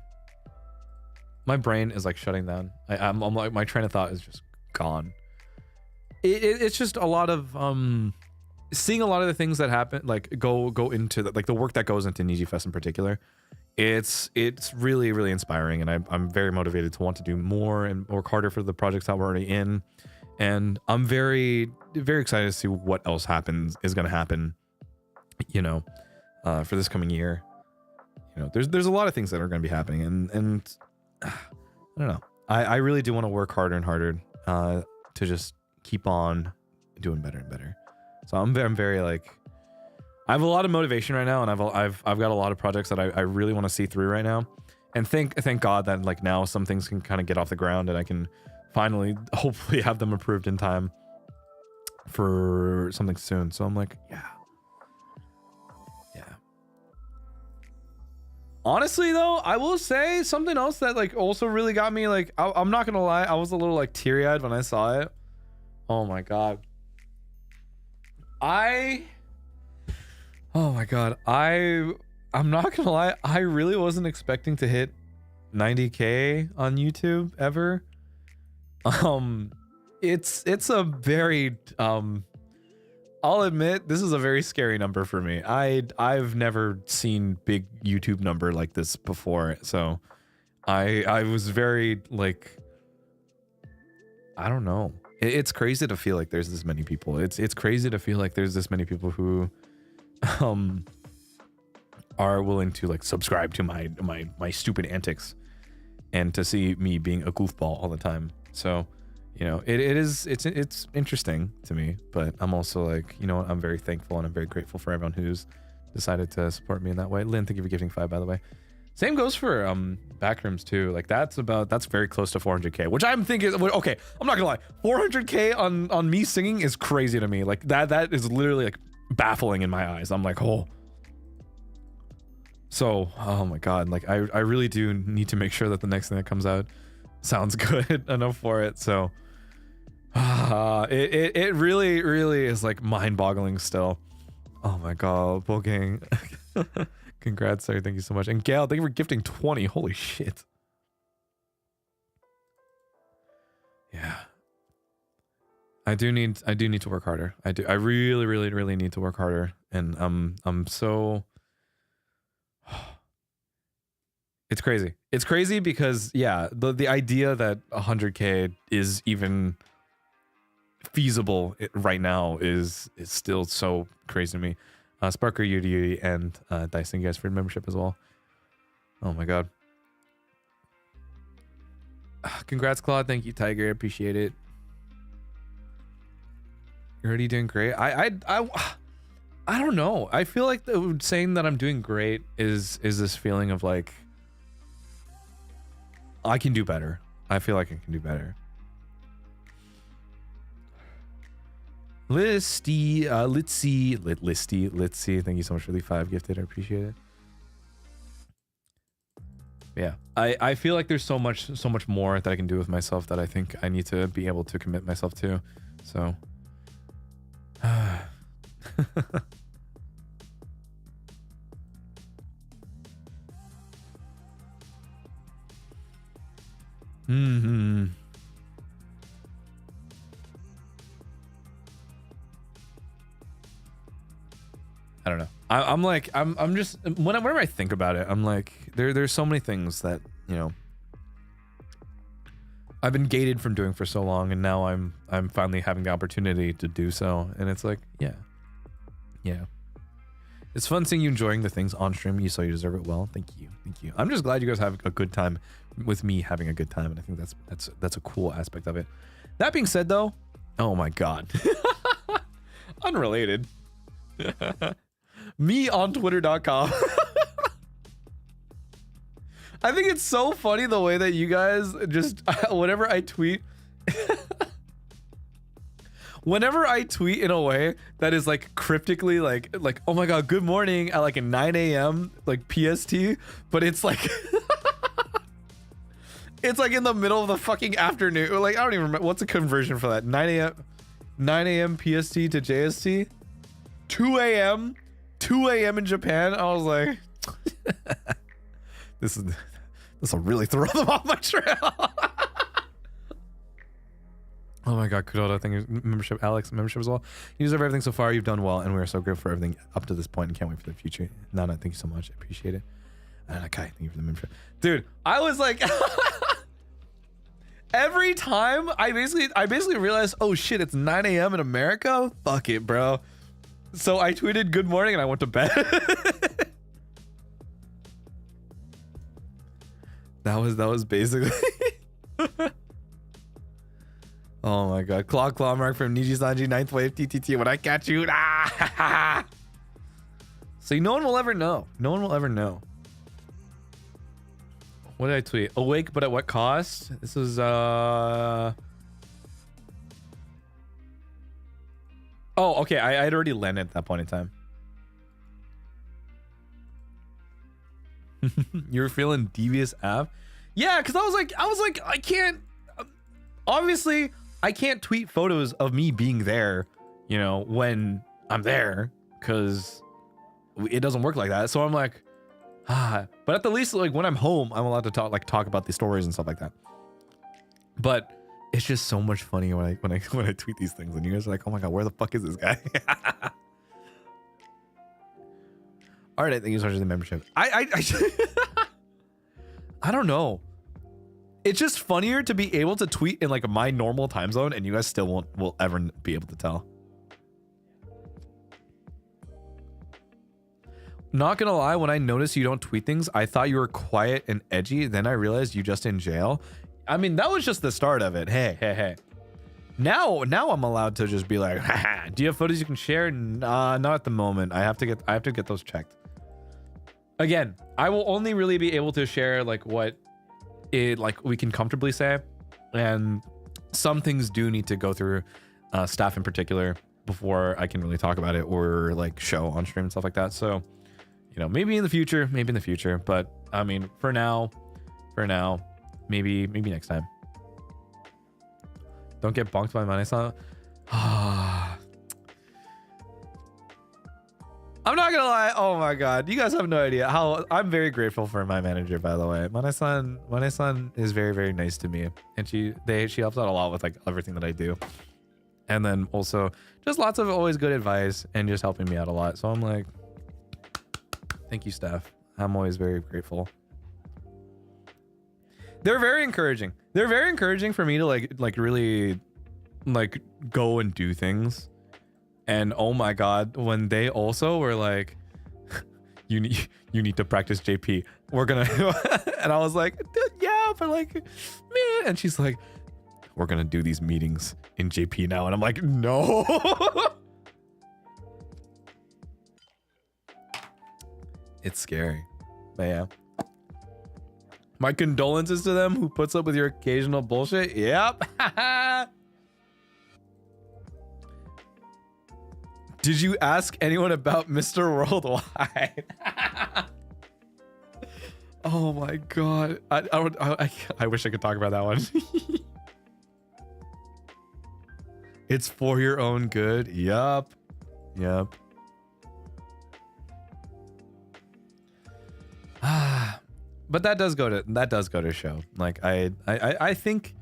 my brain is like shutting down. I'm like, my train of thought is just gone. It's just a lot of seeing a lot of the things that happen, like go into the, like the work that goes into NIJIFest in particular. It's really, really inspiring, and I'm very motivated to want to do more and work harder for the projects that we're already in. And I'm very, very excited to see what else is going to happen, you know, for this coming year. You know, there's a lot of things that are going to be happening, and I don't know. I really do want to work harder and harder to just keep on doing better and better. So I'm very like, I have a lot of motivation right now, and I've got a lot of projects that I really want to see through right now, and thank God that like now some things can kind of get off the ground, and I can finally hopefully have them approved in time for something soon. So I'm like, yeah. Honestly though, I will say something else that like also really got me like, I'm not gonna lie, I was a little like teary-eyed when I saw it. Oh my god. Oh my god, I'm not gonna lie, I really wasn't expecting to hit 90K on YouTube ever. It's a very I'll admit this is a very scary number for me. I've never seen big YouTube number like this before, so I was very like, I don't know. It's crazy to feel like there's this many people. It's crazy to feel like there's this many people who are willing to like subscribe to my stupid antics and to see me being a goofball all the time. So, you know, it's interesting to me, but I'm also like, you know what, I'm very thankful and I'm very grateful for everyone who's decided to support me in that way. Lynn, thank you for gifting 5, by the way. Same goes for backrooms too. Like that's very close to 400K, which I'm thinking, okay, I'm not gonna lie, 400K on me singing is crazy to me. Like that is literally like baffling in my eyes. I'm like, oh. So, oh my god, like I really do need to make sure that the next thing that comes out sounds good enough for it. So it really is like mind-boggling still. Oh my god, Bulgang. Congrats, sir. Thank you so much. And Gail, thank you for gifting 20. Holy shit. Yeah. I do need to work harder. I really need to work harder. And I'm so it's crazy. It's crazy because yeah, the idea that 100K is even feasible right now is still so crazy to me. Sparker, Yudi, and Dice, thank you guys for your membership as well. Oh my god. Congrats, Claude. Thank you, Tiger. Appreciate it. You're already doing great. I don't know. I feel like saying that I'm doing great is this feeling of like I can do better. I feel like I can do better. Listy, Litsy, thank you so much for the 5 gifted. I appreciate it. Yeah, I feel like there's so much more that I can do with myself that I think I need to be able to commit myself to. So, I don't know. I'm like, I'm just whenever I think about it, I'm like, there's so many things that, you know, I've been gated from doing for so long, and now I'm finally having the opportunity to do so, and it's like, yeah. It's fun seeing you enjoying the things on stream. You saw you deserve it. Well, thank you. I'm just glad you guys have a good time with me having a good time, and I think that's a cool aspect of it. That being said, though, oh my god, unrelated. Me on Twitter.com. I think it's so funny the way that you guys just whenever I tweet. Whenever I tweet in a way that is like cryptically like oh my god, good morning at like a 9 a.m. like PST, but it's like it's like in the middle of the fucking afternoon. Like I don't even remember what's the conversion for that. 9 a.m. PST to JST. 2 a.m. in Japan. I was like this will really throw them off my trail. Oh my god, Kudoda, thank you. Membership, Alex, membership as well. You deserve everything so far. You've done well, and we are so grateful for everything up to this point and can't wait for the future. Nana, thank you so much. I appreciate it. And Akai, thank you for the membership. Dude, I was like every time I basically realized, oh shit, it's 9 a.m. in America? Fuck it, bro. So I tweeted good morning and I went to bed. that was basically oh my god. Claude Clawmark from NIJISANJI 9th wave TTT. When I catch you, See, no one will ever know. No one will ever know. What did I tweet? Awake, but at what cost? This is oh, okay. I had already landed at that point in time. You were feeling devious app? Yeah, because I was like, I can't. Obviously, I can't tweet photos of me being there, you know, when I'm there, because it doesn't work like that. So I'm like, but at the least, like when I'm home, I'm allowed to talk about the stories and stuff like that. But it's just so much funny when I tweet these things, and you guys are like, oh my god, where the fuck is this guy? All right, thank you so much for the membership. I don't know. It's just funnier to be able to tweet in like my normal time zone, and you guys still will ever be able to tell. Not gonna lie, when I noticed you don't tweet things, I thought you were quiet and edgy. Then I realized you just in jail. I mean, that was just the start of it. Hey. Now I'm allowed to just be like, haha, do you have photos you can share? Not at the moment. I have to get those checked. Again, I will only really be able to share like what we can comfortably say, and some things do need to go through staff in particular before I can really talk about it or like show on stream and stuff like that. So, you know, maybe in the future, but I mean, for now, maybe next time. Don't get bonked by Mane-san. I'm not gonna lie. Oh my god, you guys have no idea how I'm very grateful for my manager, by the way. Mane-san is very, very nice to me, and she helps out a lot with like everything that I do, and then also just lots of always good advice and just helping me out a lot. So I'm like, thank you, staff. I'm always very grateful. They're very encouraging. They're very encouraging for me to like really like go and do things. And oh my god, when they also were like, you need to practice JP. We're gonna and I was like, yeah, but like, man. And she's like, we're gonna do these meetings in JP now. And I'm like, no. It's scary. But yeah. My condolences to them who puts up with your occasional bullshit. Yep. Did you ask anyone about Mr. Worldwide? Oh my god. I wish I could talk about that one. It's for your own good. Yup. But that does go to show. Like I think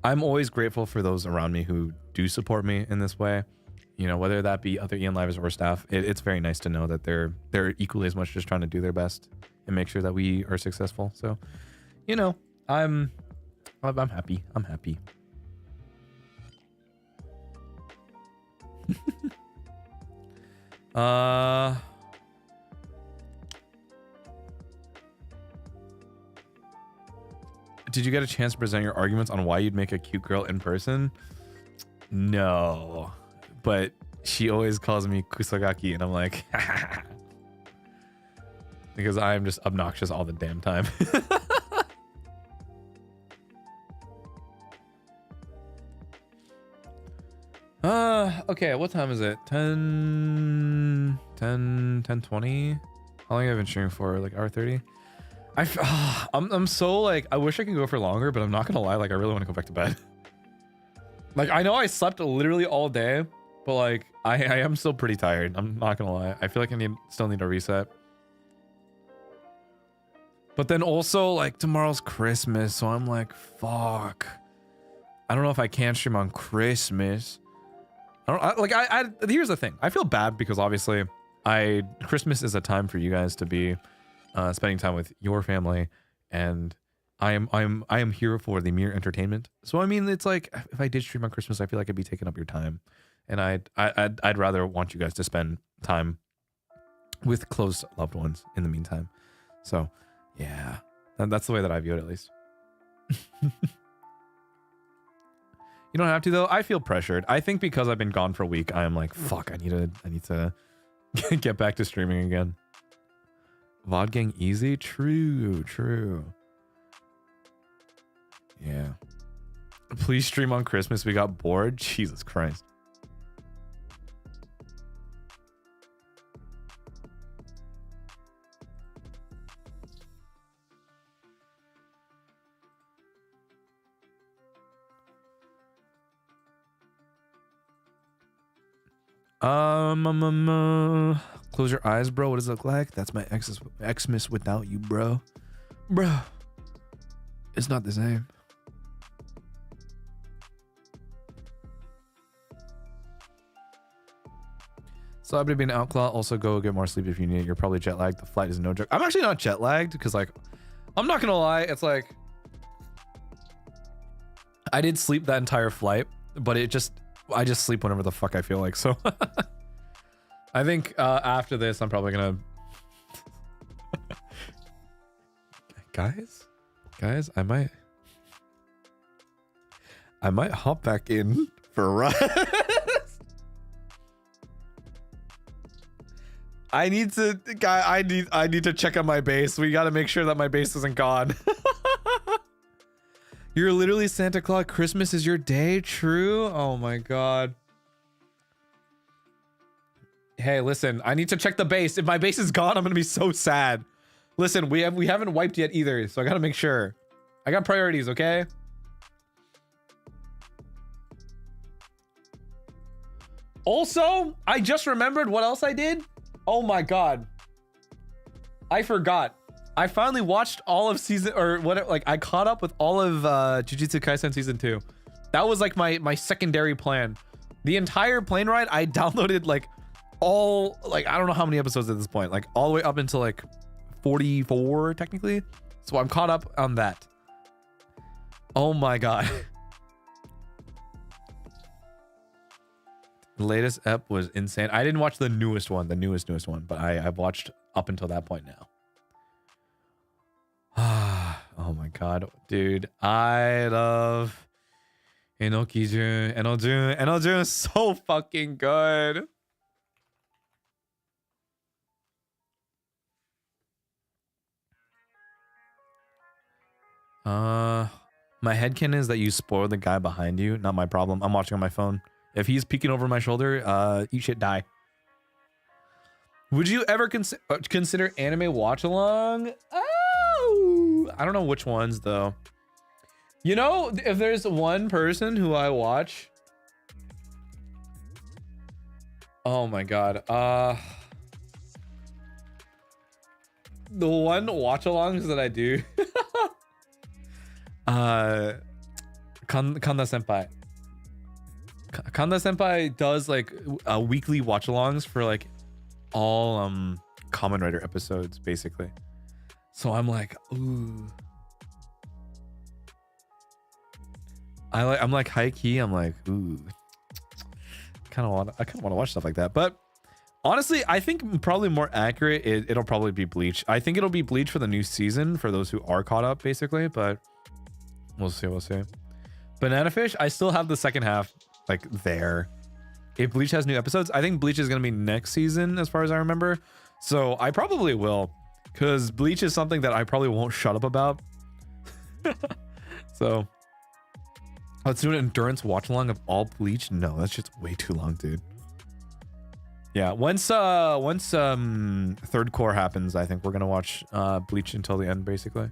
I'm always grateful for those around me who do support me in this way. You know, whether that be other Ian Livers or staff, it's very nice to know that they're equally as much just trying to do their best and make sure that we are successful. So, you know, I'm I'm happy. I'm happy. Did you get a chance to present your arguments on why you'd make a cute girl in person? No, but she always calls me Kusagaki, and I'm like, because I'm just obnoxious all the damn time. Okay, what time is it? 10:20. How long have I been streaming for? Like hour 30? I'm so like, I wish I could go for longer, but I'm not gonna lie, like I really want to go back to bed. Like I know I slept literally all day, but like I am still pretty tired. I'm not gonna lie. I feel like I still need a reset. But then also like tomorrow's Christmas, so I'm like, fuck. I don't know if I can stream on Christmas. Here's the thing. I feel bad because obviously Christmas is a time for you guys to be spending time with your family, and I am here for the mere entertainment. So I mean, it's like if I did stream on Christmas, I feel like I'd be taking up your time, and I'd rather want you guys to spend time with close loved ones in the meantime. So yeah, that's the way that I view it, at least. You don't have to though. I feel pressured. I think because I've been gone for a week, I am like, fuck, I need to get back to streaming again. VOD gang easy? True. Yeah. Please stream on Christmas. We got bored. Jesus Christ. Close your eyes, bro. What does it look like? That's my Xmas without you, bro. Bro. It's not the same. So I've been outclaw. Also go get more sleep if you need it. You're probably jet lagged. The flight is no joke. I'm actually not jet lagged because like, I'm not gonna lie. It's like, I did sleep that entire flight, but I just sleep whenever the fuck I feel like. So I think after this, I'm probably gonna guys, I might hop back in for a ride. I need to check on my base. We got to make sure that my base isn't gone. You're literally Santa Claus. Christmas is your day. True. Oh my god. Hey, listen. I need to check the base. If my base is gone, I'm gonna be so sad. Listen, we haven't wiped yet either, so I gotta make sure. I got priorities, okay? Also, I just remembered what else I did. Oh my god. I forgot. I finally watched all of season, or what, like I caught up with all of Jujutsu Kaisen season 2. That was like my secondary plan. The entire plane ride, I downloaded like all, like I don't know how many episodes at this point, like all the way up until like 44 technically. So I'm caught up on that. Oh my god. The latest ep was insane. I didn't watch the newest one, but I've watched up until that point now. Oh my god, dude. I love Enokijun. Enojun is so fucking good. My headcanon is that you spoiled the guy behind you. Not my problem. I'm watching on my phone. If he's peeking over my shoulder, eat shit, die. Would you ever consider anime watch along? Oh, I don't know which ones though. You know, if there's one person who I watch. Oh my god. The one watch alongs that I do. Kanda senpai. Kanda senpai does like weekly watch alongs for like all Kamen Rider episodes basically. So I'm like, ooh. I'm like high key. I'm like, ooh, I kind of want to watch stuff like that. But honestly, I think probably more accurate, it'll probably be Bleach. I think it'll be Bleach for the new season for those who are caught up, basically. But we'll see. We'll see. Banana Fish, I still have the second half like there. If Bleach has new episodes, I think Bleach is going to be next season as far as I remember. So I probably will, because Bleach is something that I probably won't shut up about. So let's do an endurance watch along of all Bleach. No, that's just way too long, dude. Yeah, once third core happens, I think we're gonna watch Bleach until the end, basically.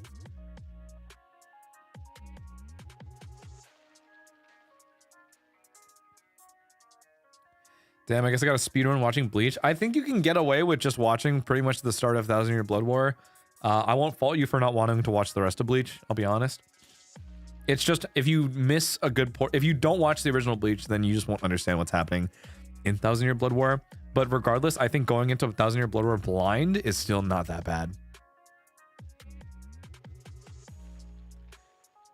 Damn, I guess I got a speedrun watching Bleach. I think you can get away with just watching pretty much the start of 1000 Year Blood War. I won't fault you for not wanting to watch the rest of Bleach, I'll be honest. It's just, if you miss a good if you don't watch the original Bleach, then you just won't understand what's happening in 1000 Year Blood War. But regardless, I think going into 1000 Year Blood War blind is still not that bad.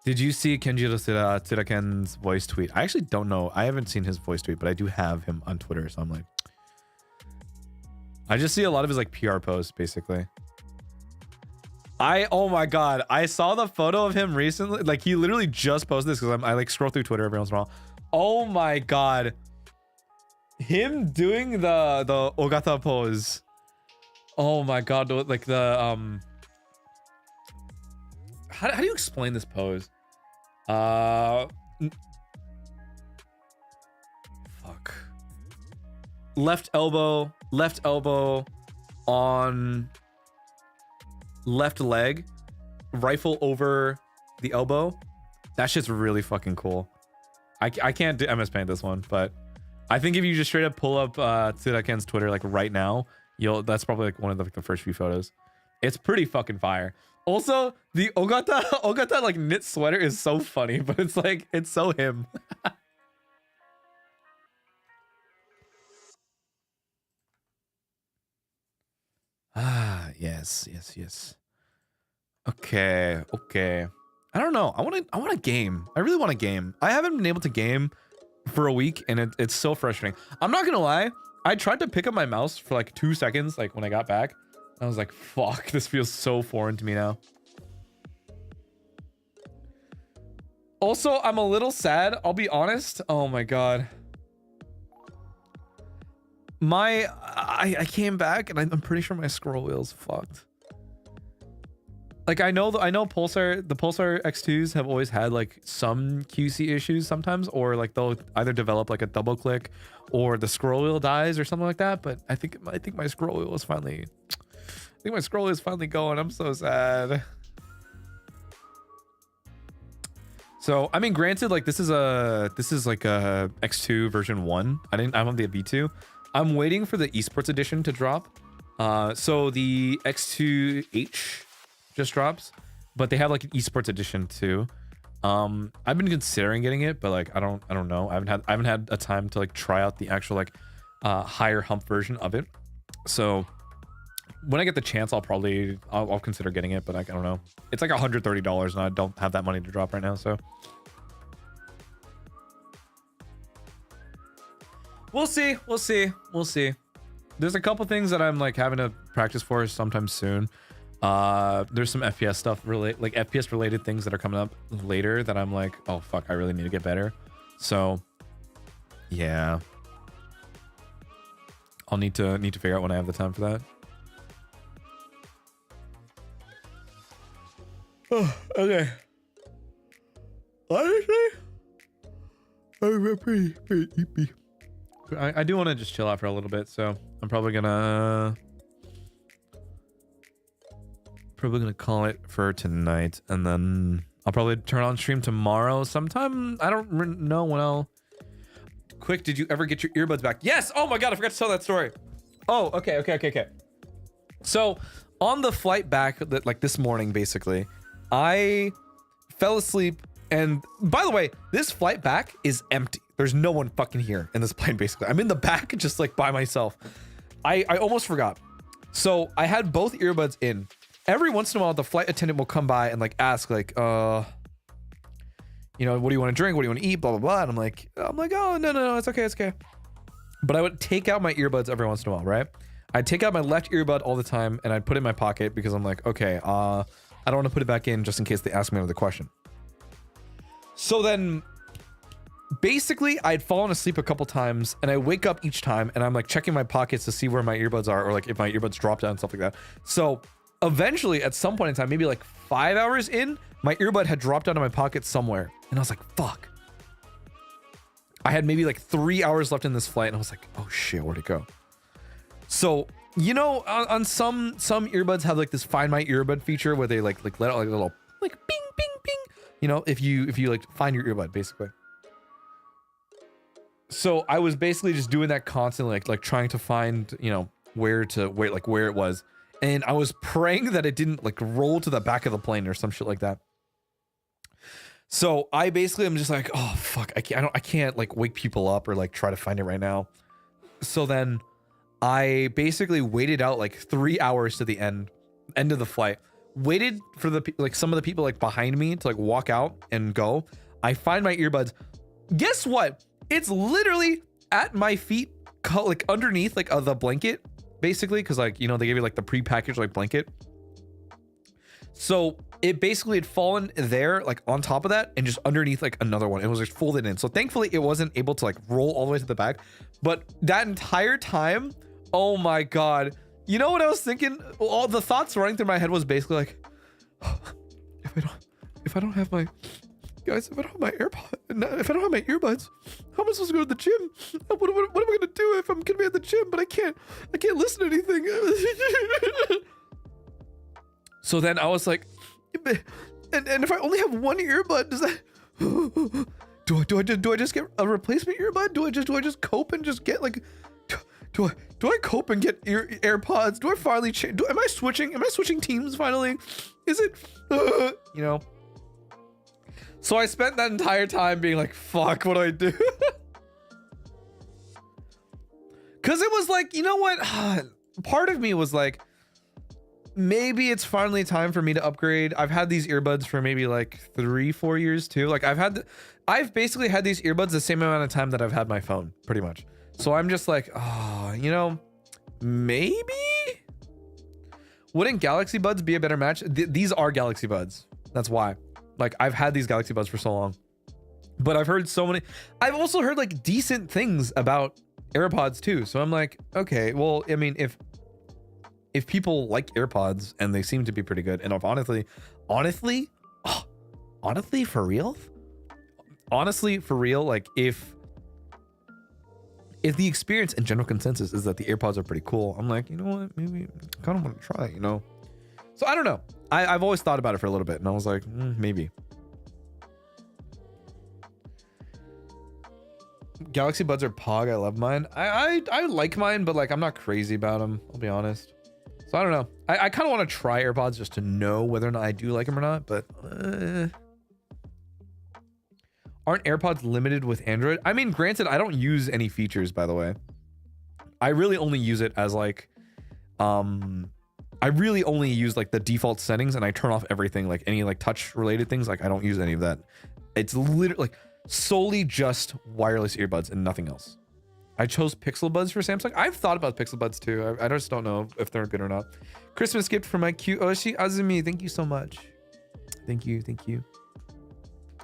Did you see Kenjiro Tsuraken's voice tweet? I actually don't know. I haven't seen his voice tweet, but I do have him on Twitter, so I'm like, I just see a lot of his like PR posts, basically. Oh my god, I saw the photo of him recently. Like, he literally just posted this because I like scroll through Twitter every once in a while. Oh my god, him doing the Ogata pose. Oh my god, like the how do you explain this pose? Fuck. Left elbow on left leg, rifle over the elbow. That shit's really fucking cool. I can't do MS Paint this one, but I think if you just straight up pull up Tsuraken's Twitter like right now, that's probably like one of the first few photos. It's pretty fucking fire. Also, the Ogata like knit sweater is so funny, but it's like, it's so him. Ah, yes. Okay. I don't know. I want a game. I really want a game. I haven't been able to game for a week, and it's so frustrating. I'm not gonna lie. I tried to pick up my mouse for like 2 seconds, like when I got back. I was like, fuck, this feels so foreign to me now. Also, I'm a little sad, I'll be honest. Oh my god. I came back and I'm pretty sure my scroll wheel's fucked. Like, I know the Pulsar X2s have always had like some QC issues sometimes, or like they'll either develop like a double click or the scroll wheel dies or something like that. But I think my scroll wheel is finally, going. I'm so sad. So I mean, granted, like this is like a X2 version 1. I'm on the V2. I'm waiting for the esports edition to drop. So the X2H just drops, but they have like an esports edition too. I've been considering getting it, but like I don't know. I haven't had a time to like try out the actual like higher hump version of it. So when I get the chance, I'll consider getting it, but like, I don't know. It's like $130 and I don't have that money to drop right now, so we'll see. There's a couple things that I'm like having to practice for sometime soon. There's some FPS stuff like FPS related things that are coming up later that I'm like, oh fuck, I really need to get better. So yeah, I'll need to figure out when I have the time for that. Oh, okay. Honestly, I'm pretty sleepy. I do want to just chill out for a little bit, so I'm probably gonna call it for tonight, and then I'll probably turn on stream tomorrow sometime. I don't know when I'll. Quick, did you ever get your earbuds back? Yes. Oh my god, I forgot to tell that story. Oh, okay. So on the flight back, like this morning, basically, I fell asleep. And by the way, this flight back is empty. There's no one fucking here in this plane, basically. I'm in the back just like by myself. I almost forgot. So I had both earbuds in. Every once in a while, the flight attendant will come by and like ask like, you know, what do you want to drink? What do you want to eat? Blah, blah, blah. And I'm like, oh, no, it's okay. It's okay. But I would take out my earbuds every once in a while, right? I'd take out my left earbud all the time and I'd put it in my pocket because I'm like, okay, I don't want to put it back in just in case they ask me another question. So then basically I'd fallen asleep a couple times and I wake up each time and I'm like checking my pockets to see where my earbuds are, or like if my earbuds drop down and stuff like that. So eventually at some point in time, maybe like 5 hours in, my earbud had dropped out of my pocket somewhere. And I was like, fuck. I had maybe like 3 hours left in this flight and I was like, oh shit, where'd it go? So, you know, on some earbuds have like this find my earbud feature where they like let out like a little like bing, bing, bing. You know, if you like find your earbud basically. So I was basically just doing that constantly, like trying to find, you know, where it was. And I was praying that it didn't like roll to the back of the plane or some shit like that. So I basically am just like, oh fuck, I can't like wake people up or like try to find it right now. So then I basically waited out like 3 hours to the end of the flight. Waited for the like some of the people like behind me to like walk out and go. I find my earbuds. Guess what? It's literally at my feet, like underneath like the blanket, basically, because like, you know, they give you like the pre-packaged like blanket. So it basically had fallen there like on top of that and just underneath like another one. It was just folded in. So thankfully it wasn't able to like roll all the way to the back. But that entire time, oh my God. You know what I was thinking? All the thoughts running through my head was basically like, if I don't have my, guys, if I don't have my AirPod, if I don't have my earbuds, how am I supposed to go to the gym? What am I gonna do if I'm gonna be at the gym, but I can't listen to anything? So then I was like, and if I only have one earbud, does that, do I just get a replacement earbud? Do I just cope and just get like, do I cope and get AirPods? Do I finally change? Am I switching teams finally? Is it, you know? So I spent that entire time being like, fuck, what do I do? Cause it was like, you know what? Part of me was like, maybe it's finally time for me to upgrade. I've had these earbuds for maybe like 3-4 years too. Like I've basically had these earbuds the same amount of time that I've had my phone, pretty much. So I'm just like, oh, you know, maybe? Wouldn't Galaxy Buds be a better match? These are Galaxy Buds. That's why. Like I've had these Galaxy Buds for so long. But I've heard so many. I've also heard like decent things about AirPods too. So I'm like, okay, well, I mean, if people like AirPods and they seem to be pretty good, and if honestly, for real, like if the experience and general consensus is that the AirPods are pretty cool, I'm like, you know what, maybe I kind of want to try it, you know? So I don't know. I've always thought about it for a little bit and I was like, maybe. Galaxy Buds are pog. I love mine. I like mine, but like I'm not crazy about them, I'll be honest. So I don't know. I kind of want to try AirPods just to know whether or not I do like them or not, but aren't AirPods limited with Android? I mean, granted, I don't use any features, by the way. I really only use it as like, I really only use like the default settings and I turn off everything, like any like touch related things. Like I don't use any of that. It's literally like solely just wireless earbuds and nothing else. I chose Pixel Buds for Samsung. I've thought about Pixel Buds too. I just don't know if they're good or not. Christmas gift for my cute Oshi Azumi. Thank you so much. Thank you.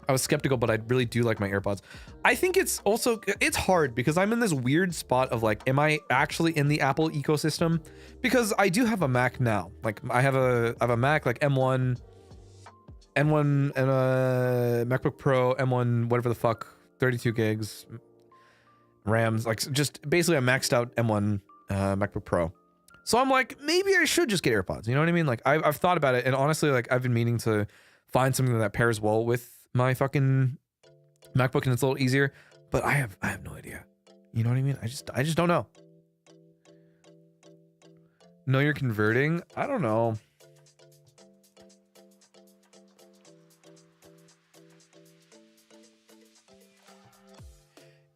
I was skeptical, but I really do like my AirPods. I think it's hard because I'm in this weird spot of like, am I actually in the Apple ecosystem? Because I do have a Mac now. Like I have a Mac like M1 and a MacBook Pro, M1, whatever the fuck, 32 gigs. RAMs, like just basically a maxed out M1 MacBook Pro. So I'm like, maybe I should just get AirPods. You know what I mean? Like I've thought about it, and honestly, like I've been meaning to find something that pairs well with my fucking MacBook, and it's a little easier. But I have no idea. You know what I mean? I just don't know. No, you're converting. I don't know.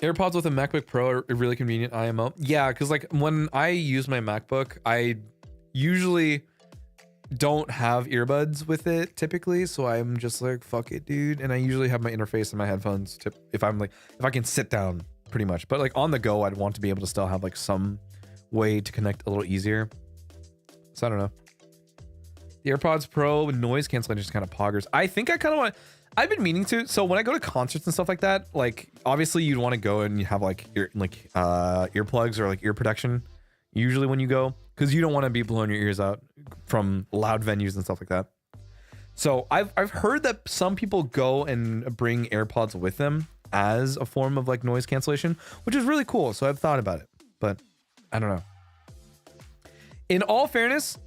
AirPods with a MacBook Pro are really convenient IMO. Yeah, because like when I use my MacBook, I usually don't have earbuds with it typically, so I'm just like, fuck it, dude. And I usually have my interface in my headphones if I can sit down pretty much. But like on the go, I'd want to be able to still have like some way to connect a little easier. So I don't know. The AirPods Pro with noise cancellation is kind of poggers. I think I kind of want to, I've been meaning to. So when I go to concerts and stuff like that, like obviously you'd want to go and you have like earplugs or like ear protection usually when you go, because you don't want to be blowing your ears out from loud venues and stuff like that. So I've heard that some people go and bring AirPods with them as a form of like noise cancellation, which is really cool. So I've thought about it, but I don't know. In all fairness,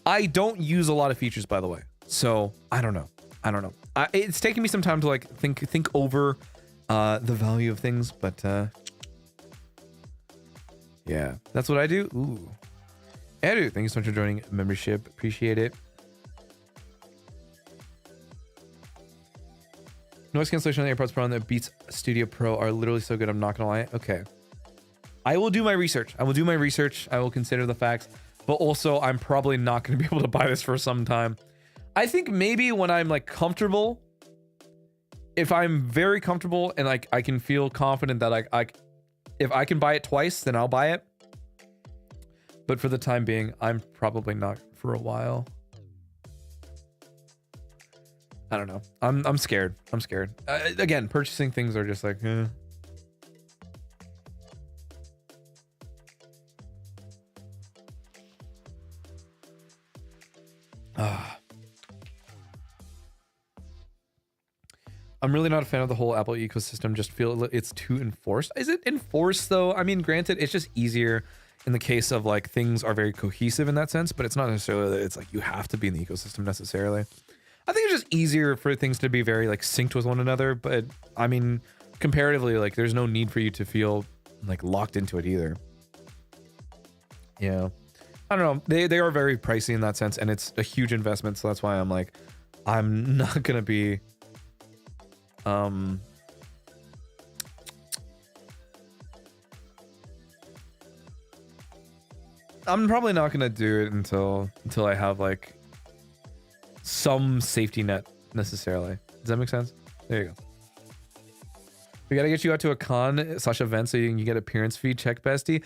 I don't use a lot of features, by the way. So I don't know. It's taking me some time to like think over the value of things, but yeah, that's what I do. Ooh, Edu, thank you so much for joining membership. Appreciate it. Noise cancellation on the AirPods Pro and the Beats Studio Pro are literally so good. I'm not gonna lie. Okay, I will do my research. I will consider the facts, but also I'm probably not going to be able to buy this for some time. I think maybe when I'm like comfortable, if I'm very comfortable and like I can feel confident that if I can buy it twice, then I'll buy it. But for the time being, I'm probably not for a while. I don't know. I'm scared. Again, purchasing things are just like, I'm really not a fan of the whole Apple ecosystem. Just feel it's too enforced. Is it enforced though? I mean, granted, it's just easier in the case of like things are very cohesive in that sense, but it's not necessarily that it's like you have to be in the ecosystem necessarily. I think it's just easier for things to be very like synced with one another. But I mean, comparatively, like there's no need for you to feel like locked into it either. Yeah. I don't know. They are very pricey in that sense, and it's a huge investment. So that's why I'm like, I'm not going to be, I'm probably not going to do it until I have like some safety net necessarily. Does that make sense? There you go. We got to get you out to a con/event so you can get appearance fee. Check, bestie.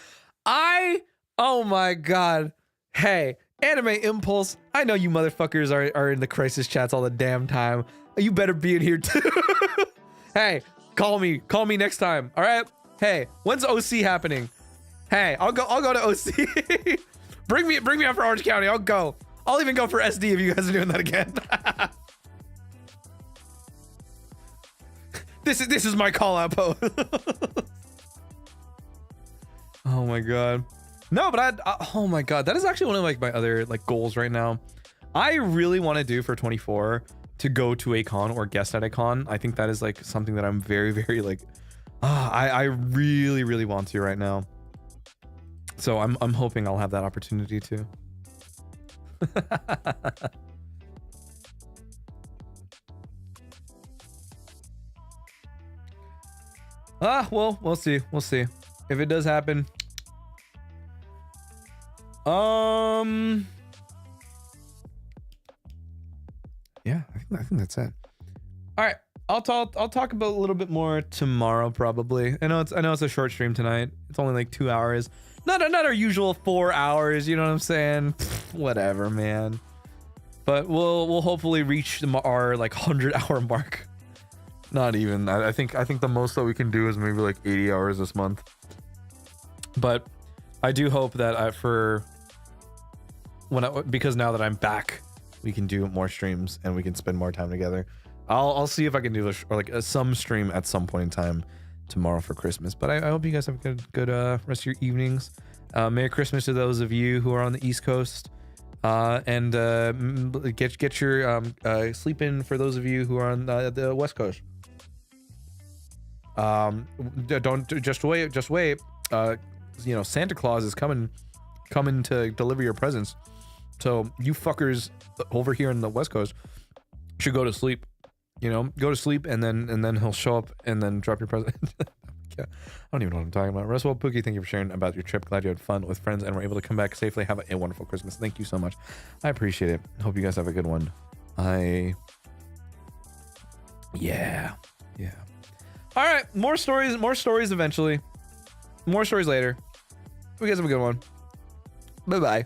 Oh my god. Hey, Anime Impulse. I know you motherfuckers are in the crisis chats all the damn time. You better be in here too. Hey, call me next time. All right. Hey, when's OC happening? Hey, I'll go to OC. bring me up for Orange County. I'll go. I'll even go for SD if you guys are doing that again. This is my call out post. Oh my god. No, but oh my god, that is actually one of like my other like goals right now. I really want to do for 24 to go to a con or guest at a con. I think that is like something that I'm very, very like, I really, really want to right now. So I'm hoping I'll have that opportunity too. Well, we'll see. If it does happen. Yeah, I think that's it. All right, I'll talk about a little bit more tomorrow probably. I know it's a short stream tonight. It's only like 2 hours. Not our usual 4 hours, you know what I'm saying? Whatever, man. But we'll hopefully reach our like 100-hour mark. Not even. I think the most that we can do is maybe like 80 hours this month. But I do hope that because now that I'm back, we can do more streams and we can spend more time together. I'll see if I can do some stream at some point in time tomorrow for Christmas. But I hope you guys have a good rest of your evenings. Merry Christmas to those of you who are on the East Coast, and get your sleep in for those of you who are on the West Coast. Don't just wait. You know, Santa Claus is coming to deliver your presents. So you fuckers over here in the West Coast should go to sleep. You know, go to sleep and then he'll show up and then drop your present. Yeah, I don't even know what I'm talking about. Roswell Pookie, thank you for sharing about your trip. Glad you had fun with friends and were able to come back safely. Have a wonderful Christmas. Thank you so much. I appreciate it. Hope you guys have a good one. Yeah. All right, more stories eventually. More stories later. You guys have a good one. Bye-bye.